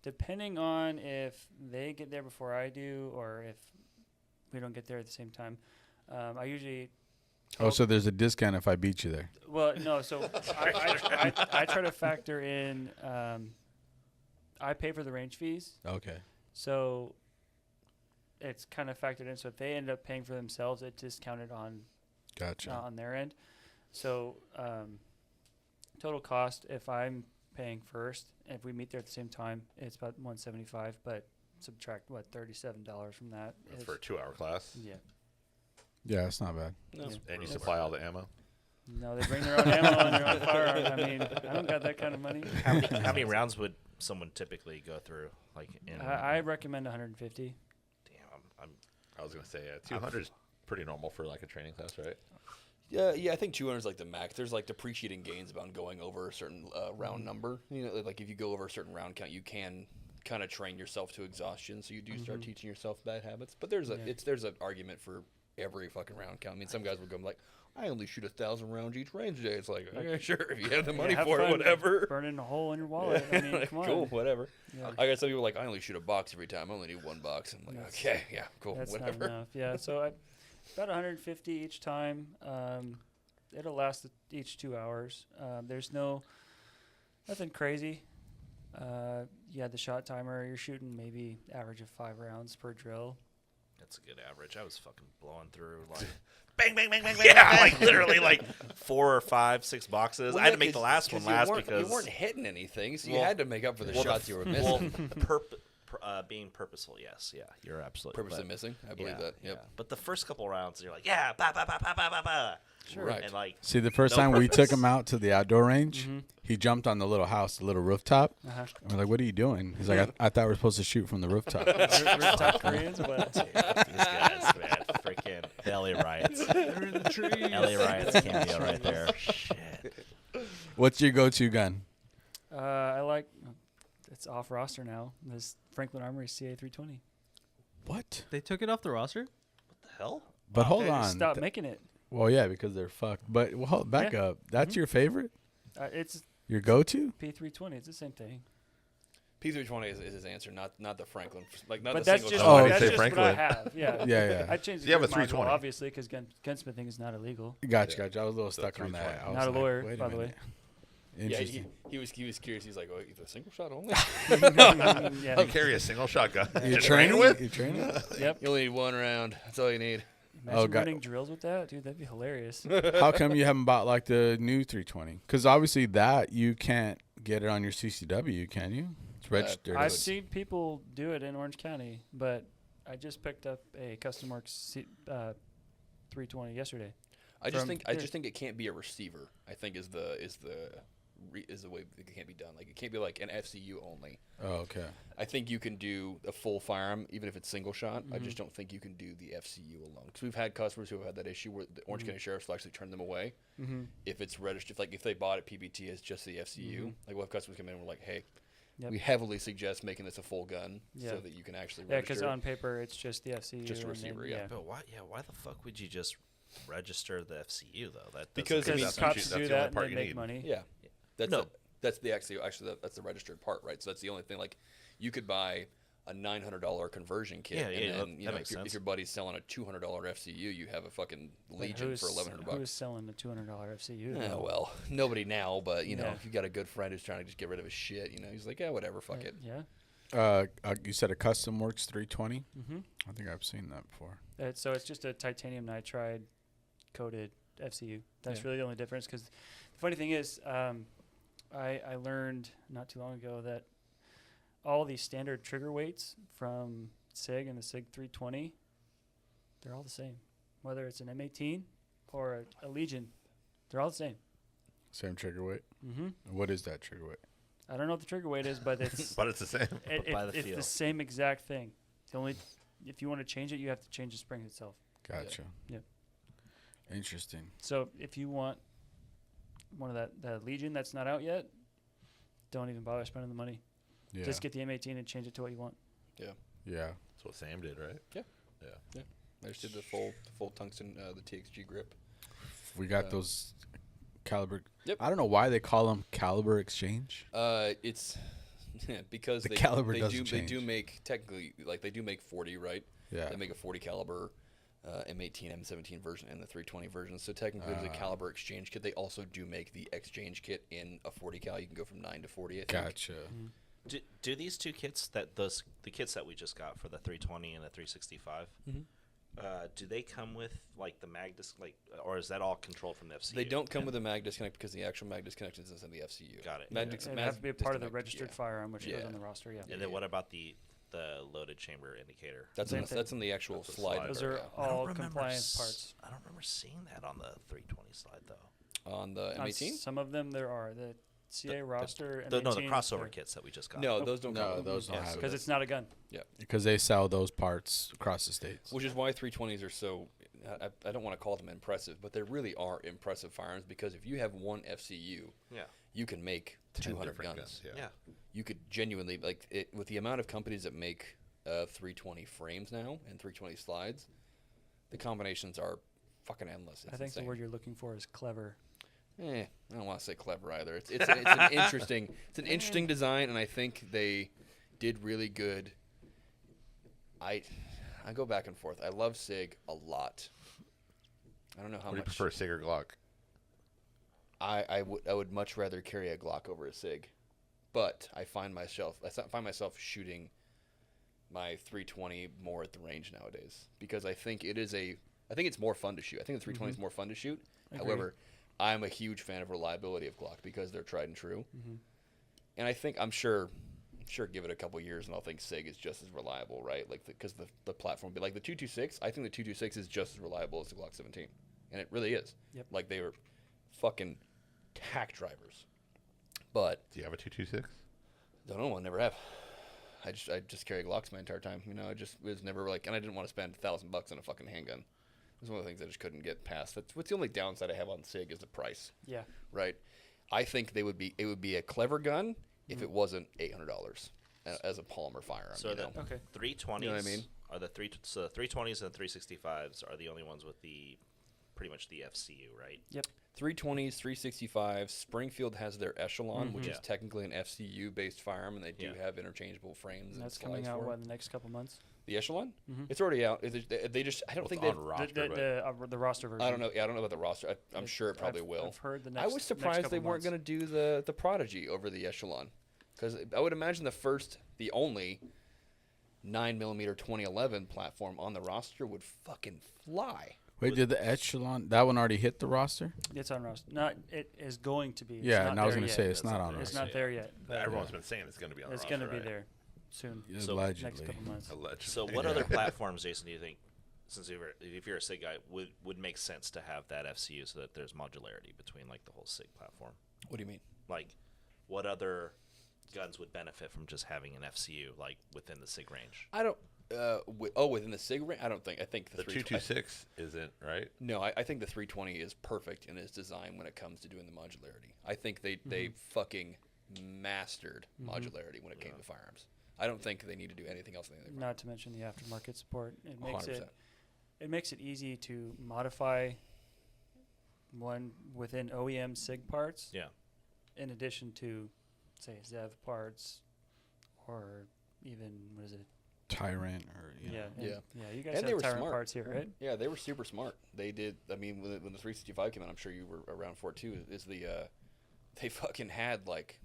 Depending on if they get there before I do or if we don't get there at the same time. I usually Oh, so there's a discount if I beat you there. well no, so I try to factor in. I pay for the range fees, Okay. so it's kind of factored in. So if they end up paying for themselves, it's discounted on Gotcha. on their end. So total cost, if I'm paying first, if we meet there at the same time, it's about $175. But subtract $37 from that. That's is- for a 2-hour class. yeah. Yeah, it's not bad. No. Yeah. And you supply all the ammo. No, they bring their own ammo and their own firearm. I mean, I don't got that kind of money. How many rounds would someone typically go through? Like, I recommend 150. damn, I was gonna say 200 is pretty normal for like a training class, right? Yeah, I think 200 is like the max. There's like depreciating gains about going over a certain round number. You know, like if you go over a certain round count, you can kind of train yourself to exhaustion. So you do start teaching yourself bad habits. But there's there's an argument for every fucking round count. I mean, some guys will go like, I only shoot 1,000 rounds each range day. It's like, yeah, sure, if you have the money have for it, fun whatever. Burning a hole in your wallet. I mean, come on. Cool, whatever. Yeah. I got some people like, I only shoot a box every time. I only need one box. I'm like, That's- okay, yeah, cool, That's whatever. not enough. Yeah, so about 150 each time. It'll last each 2 hours. There's nothing crazy. You had the shot timer. You're shooting maybe average of 5 rounds per drill. that's a good average. I was fucking blowing through like bang, bang, bang, bang, bang. Yeah, like literally like 4 or 5, 6 boxes. Well, I had yeah, to make the last one last because you weren't hitting anything, so you Well- had to make up for the well, shots you were well, missing. being purposeful, yes, yeah, you're absolutely Purposely but- missing, I believe yeah, that. Yep. yeah. But the first couple rounds, you're like, yeah, ba ba ba ba ba ba ba. Sure. Right. And like, See, the first No time we took purpose. him out to the outdoor range, he jumped on the little house, the little rooftop. Uh-huh. And we're like, what are you doing? He's like, I thought we were supposed to shoot from the rooftop. Rooftop Koreans, but these guys, man, freaking LA riots. They're in the trees. LA riots cameo right there. Shit. What's your go-to gun? I like. It's off roster now. This Franklin Armory CA320. What? They took it off the roster? What the hell? But hold They on. just stopped making it. Well, yeah, because they're fucked. But back Yeah. up. That's your favorite? It's Your go-to? P320. It's the same thing. P320 is his answer, not the Franklin, like not But the that's single just, shot. Oh, that's say just what I Franklin. have. Yeah. Yeah. I changed the You have a grip module, 320. obviously, because gunsmithing is not illegal. Gotcha. I was a little stuck on that. 320. I was Not a like, lawyer, wait by the way. Yeah, Interesting. he was curious. He's like, oh, the single shot only. Yeah. You carry a single shotgun. You to training train with? You training? Yep. You only need one round. That's all you need. Imagine God. running drills with that, dude. That'd be hilarious. How come you haven't bought like the new 320? Because obviously that you can't get it on your CCW, can you? It's registered. I've as- seen people do it in Orange County, but I just picked up a Custom Works 320 yesterday. I just From think here. it can't be a receiver. I think is the way it can't be done. Like it can't be like an FCU only. Oh, okay. I think you can do a full firearm even if it's single shot. I just don't think you can do the FCU alone. Because we've had customers who have had that issue where the Orange County Sheriffs will actually turn them away if it's registered. Like if they bought it PBT as just the FCU. Like we'll have customers come in and we're like, hey, Yep. we heavily suggest making this a full gun Yeah. so that you can actually Yeah, because register. on paper it's just the FCU. Just a and then- receiver, yeah. But why? Yeah, why the fuck would you just register the FCU though? That Because doesn't- Because That's what cops you- do that's the only that and part they you make need. money. Yeah, that's No. that's the that's the registered part, right? So that's the only thing. Like, you could buy a $900 conversion kit, Yeah, and yeah, then that if makes your sense. buddy's selling a $200 FCU, you have a fucking But Legion who's- for $1,100 Who's selling the $200 FCU? Yeah, well, nobody now, but you know, Yeah. if you got a good friend who's trying to just get rid of his shit, you know, he's like, yeah, whatever, fuck it. Yeah. You said a Custom Works 320? Mm-hmm. I think I've seen that before. So it's just a titanium nitride coated FCU. That's Yeah. really the only difference. Because the funny thing is, I learned not too long ago that all these standard trigger weights from Sig and the Sig 320, they're all the same. Whether it's an M18 or a Legion, they're all the same. Same trigger weight? Mm-hmm. What is that trigger weight? I don't know what the trigger weight is, but it's But it's the same. by the it's feel. the same exact thing. The only if you want to change it, you have to change the spring itself. Gotcha. Yeah. Interesting. So if you want one of that Legion that's not out yet, don't even bother spending the money. Yeah. Just get the M18 and change it to what you want. yeah. That's what Sam did, right? I just did the full tungsten, the TXG grip. We got those caliber. Yep. I don't know why they call them caliber exchange. It's because The they caliber they doesn't do they do change. make technically like they do make 40, right? Yeah. They make a 40 caliber M18, M17 version and the 320 version. So technically, there's a caliber exchange kit. They also do make the exchange kit in a 40 cal. You can go from 9 to 40. I think. Gotcha. Do these two kits the kits that we just got for the 320 and the 365? Do they come with like the mag disc, or is that all controlled from the FCU? They don't come with a mag disconnect because the actual mag disconnect is in the FCU. Got it. Mag Yeah, dis- it'd mag have to be a part of the disconnect, registered yeah. firearm, which goes Yeah. on the roster. Yeah. And then what about the loaded chamber indicator? That's Same in the, thing. that's in the actual That's the slide. slide. Those there, are yeah. I don't all remember compliance parts. I don't remember seeing that on the 320 slide though. on the On M18? some of them there are the CA roster. The M18s, crossover they're- kits that we just got. No, those don't No, come. those don't Yeah, have so it. because it's not a gun. Because they sell those parts across the states. Which is why 320s are so. I don't want to call them impressive, but they really are impressive firearms because if you have one FCU, Yeah. you can make 10 200 different guns. Yeah. You could genuinely like it, with the amount of companies that make 320 frames now and 320 slides, the combinations are fucking endless. It's I think insane. the word you're looking for is clever. I don't want to say clever either. It's an interesting design, and I think they did really good. I go back and forth. I love Sig a lot. I don't know how What do you much. prefer, Sig or Glock? I would much rather carry a Glock over a Sig, but I find myself shooting my 320 more at the range nowadays because I think it's more fun to shoot. I think the 320 is more fun to shoot. Agreed. However, I'm a huge fan of reliability of Glock because they're tried and true. And I'm sure give it a couple years and I'll think Sig is just as reliable, right? Like because the platform will be like the 226. I think the 226 is just as reliable as the Glock 17, and it really is. Yep. Like they were fucking tack drivers. But Do you have a 226? don't know, I never have. I just carry Glocks my entire time. You know, it was never like, and I didn't want to spend $1,000 on a fucking handgun. It was one of the things I just couldn't get past. What's the only downside I have on Sig is the price, Yeah. right? I think it would be a clever gun if it wasn't $800 as a polymer firearm. So you the know? 320s You know what I mean? are the 320s and 365s are the only ones with pretty much the FCU, right? 320s, 365s. Springfield has their Echelon, which is Yeah. technically an FCU based firearm, and they do Yeah. have interchangeable frames. And And that's slides coming out for it. in the next couple months. The Echelon? It's already out. They just I don't think It's they. on roster, but The roster version. I don't know. Yeah, I don't know about the roster. I'm sure it probably will. I've heard the I next. was surprised they weren't going going to do the Prodigy over the Echelon, because I would imagine the only 9mm 2011 platform on the roster would fucking fly. Wait, did the Echelon, that one already hit the roster? It's on roster. It is going to be. It's Yeah, not and I was there going to yet. say it's not on It's roster. not there yet. But everyone's been saying it's going to be on the it's roster, going to be right? there soon. So- Next Allegedly. couple months. Allegedly. So what other platforms, Jason, do you think, since if you're a SIG guy, would make sense to have that FCU so that there's modularity between like the whole SIG platform? What do you mean? Like, what other guns would benefit from just having an FCU like within the SIG range? I don't. Within the SIG range, I don't think. I think The 226 isn't, right? No, I think the 320 is perfect in its design when it comes to doing the modularity. I think they fucking mastered modularity when it came to firearms. I don't think they need to do anything else. Not to mention the aftermarket support. It makes 100%. it makes it easy to modify one within OEM SIG parts. Yeah. In addition to, say, ZEV parts, or even what is it? Tyrant or Yeah. yeah. You guys And they have were Tyrant smart. parts here, right? Yeah, they were super smart. They did. I mean, when the 365 came out, I'm sure you were around for it too. They fucking had like,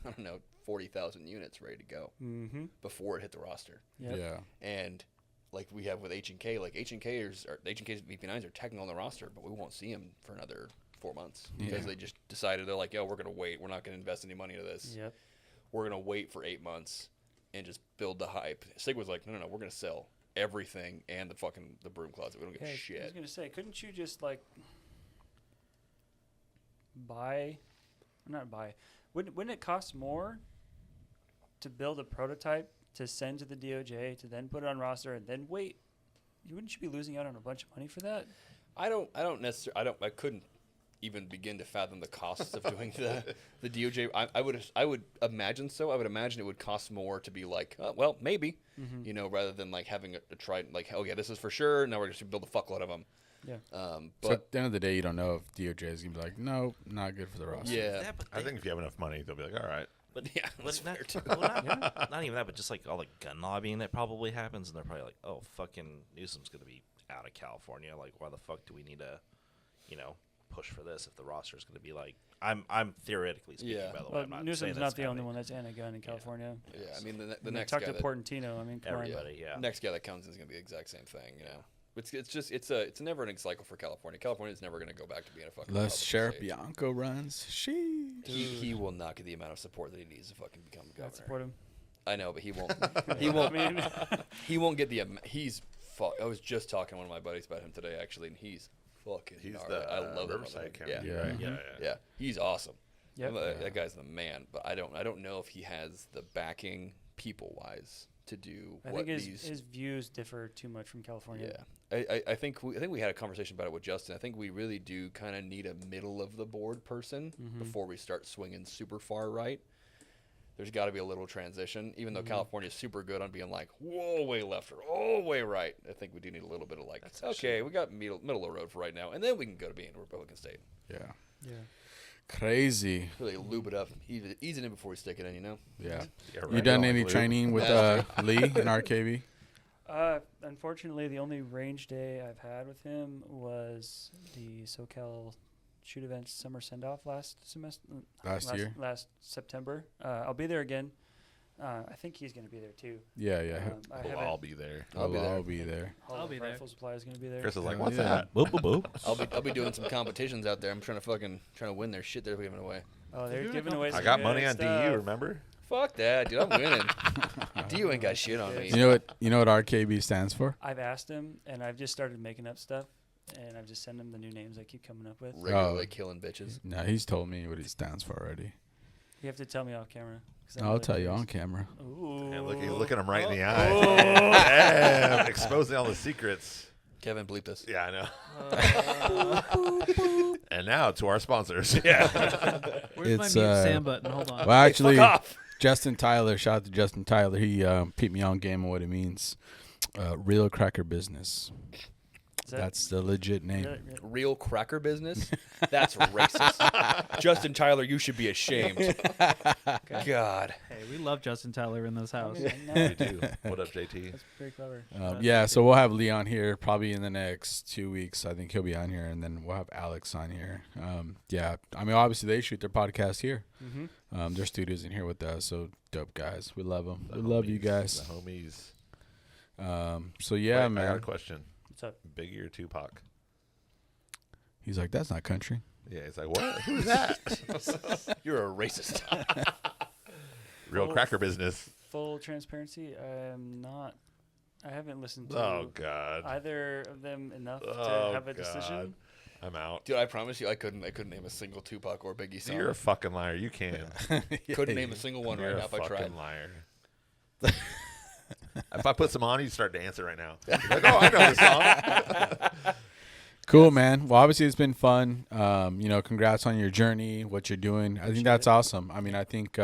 I don't know, 40,000 units ready to go before it hit the roster. Yep. Yeah. And like we have with H&K, like H&K's VP9s are technically on the roster, but we won't see them for another 4 months because they just decided they're like, yo, we're gonna wait. We're not gonna invest any money into this. Yep. We're gonna wait for 8 months and just build the hype. Sig was like, no, we're gonna sell everything and the broom closet. We don't give a I was shit. gonna say, couldn't you just like not buy? Wouldn't it cost more to build a prototype to send to the DOJ to then put it on roster and then wait? Wouldn't you be losing out on a bunch of money for that? I couldn't even begin to fathom the costs of doing the DOJ. I would imagine so. I would imagine it would cost more to be like, well, maybe, rather than like having a try, like, oh yeah, this is for sure. Now we're just gonna build a fuckload of them. Yeah. So But at the end of the day, you don't know if DOJ is going to be like, no, not good for the roster. yeah, But I think if you have enough money, they'll be like, all right. But Yeah, but that's not, fair, too. well, not even that, but just like all the gun lobbying that probably happens, and they're probably like, "Oh, fucking Newsom's gonna be out of California. Like, why the fuck do we need to, push for this if the roster is gonna be like?" I'm theoretically speaking, Yeah. by the way. Well, I'm not saying Newsom's that's not the kinda- only one that's anti-gun in California. yeah. I mean, the I mean, next talk guy to that, Portantino. I mean, come on. Everybody, yeah. next guy that comes in is gonna be the exact same thing. You know, it's a never-ending cycle for California. California's never gonna go back to being a fucking. Unless Republican Sheriff state. Bianco runs. He will not get the amount of support that he needs to fucking become I'd governor. support him. I know, but he won't. He won't. I mean, He won't get the. He's. I was just talking to one of my buddies about him today, actually, and he's fucking He's gnarly. the I love him. Riverside Yeah. County, Yeah. right? Yeah. Yeah, he's awesome. Yep. That guy's the man. But I don't know if he has the backing people wise to do I what think these. his views differ too much from California. Yeah, I think we had a conversation about it with Justin. I think we really do kind of need a middle of the board person before we start swinging super far right. There's got to be a little transition, even though California's super good on being like, whoa, way left or oh, way right. I think we do need a little bit of like, okay, we got middle of the road for right now, and then we can go to being a Republican state. Yeah. Yeah. Crazy. Really lube it up, ease it in before we stick it in, you know? Yeah. Yeah, You right. done Like any Luke. training with Lee in RKB? Unfortunately, the only range day I've had with him was the SoCal Shoot Events summer send-off last September. I'll be there again. I think he's going to be there too. Yeah, yeah. I We'll haven't- all be there. I'll be there. I'll be there. Hall I'll of be there. Rifle Supply is going to be there. Chris is like, Hell what's yeah. that? Boop, boop, boop. I'll be doing some competitions out there. I'm trying to win their shit they're giving away. Oh, they're doing a giving away. I some got good money on stuff. DU, remember? Fuck that, dude. I'm winning. DU ain't got shit on me. You know what RKB stands for? I've asked him, and I've just started making up stuff, and I've just sent him the new names I keep coming up with. Regularly killing bitches. No, he's told me what it stands for already. You have to tell me off camera. 'cause I'm I'll really tell you curious. on camera. Ooh. And looking him right in the eye. Damn, exposing all the secrets. Kevin, bleep this. Yeah, I know. And now to our sponsors. Yeah. Where's my It's, mute Sam button? Hold on. Well, actually, Fuck off. Justin Tyler, shout out to Justin Tyler. He peeped me on game on what it means. Real cracker business. Is that That's the legit name. really- Real cracker business? That's racist. Justin Tyler, you should be ashamed. God. Hey, we love Justin Tyler in this house. No, We do. What up, JT? that's very clever. Yeah, so we'll have Leon here probably in the next 2 weeks. I think he'll be on here, and then we'll have Alex on here. Yeah, I mean, obviously they shoot their podcast here. Mm-hmm. Their studio's in here with us, so dope guys. We love them. The We love you homies, guys. The homies. So yeah, Wait, I got a man. question. What's up? Biggie or Tupac? He's like, that's not country. Yeah, he's like, what? Who's that? You're a racist. Real cracker business. Full transparency, I haven't listened to Oh, God. either of them enough Oh, to have a God. decision. I'm out. Dude, I promise you, I couldn't name a single Tupac or Biggie song. You're a fucking liar. You can. Couldn't name a single one You're right a now if I tried. fucking liar. If I put some on, you start dancing right now. You're like, oh, I know this song. Cool, man. Well, obviously it's been fun. Congrats on your journey, what you're doing. I think that's awesome. I mean, I think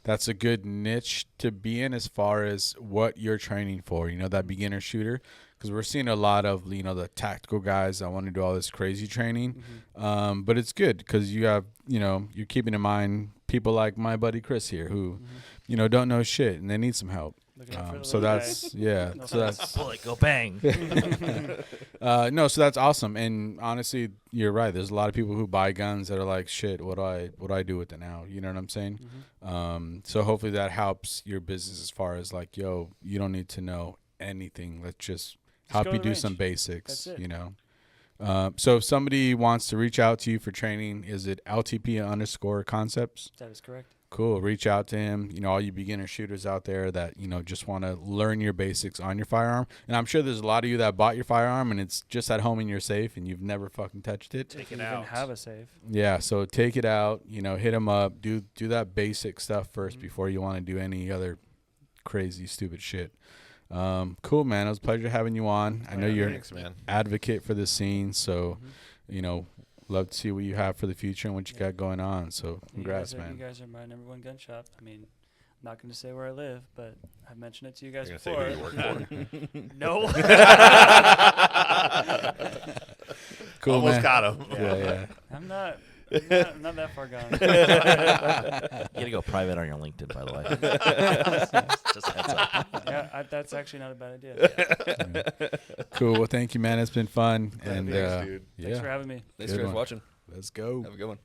that's a good niche to be in as far as what you're training for, that beginner shooter. Because we're seeing a lot of, the tactical guys that want to do all this crazy training. But it's good because you have, you're keeping in mind people like my buddy Chris here who, don't know shit and they need some help. Looking out for the So little that's, guy. yeah. No So that's, Bullet, go bang. no, so that's awesome. And honestly, you're right. There's a lot of people who buy guns that are like, shit, what do I do with it now? You know what I'm saying? So hopefully that helps your business as far as like, yo, you don't need to know anything. Let's just help go you to the do some range. basics, That's it. So if somebody wants to reach out to you for training, is it LTP_concepts? That is correct. Cool. Reach out to him. All you beginner shooters out there that, just want to learn your basics on your firearm. And I'm sure there's a lot of you that bought your firearm and it's just at home in your safe and you've never fucking touched it. Take You it even out. have a safe. Yeah. So take it out, hit them up, do that basic stuff first before you want to do any other crazy, stupid shit. Cool, man. It was a pleasure having you on. I know you're Thanks, man. advocate for the scene. So, love to see what you have for the future and what you got going on. So congrats, You man. guys are my number one gun shop. I mean, I'm not going to say where I live, but I've mentioned it to you guys You're going to say before. who you work for. No. Cool, Almost man. got him. Yeah. I'm not not that far gone. You gotta go private on your LinkedIn, by the way. Just a heads up. Yeah, that's actually not a bad idea. Cool. Well, thank you, man. It's been fun. And Thanks, dude. yeah, Thanks for having me. Thanks Good for one. watching. let's go. Have a good one.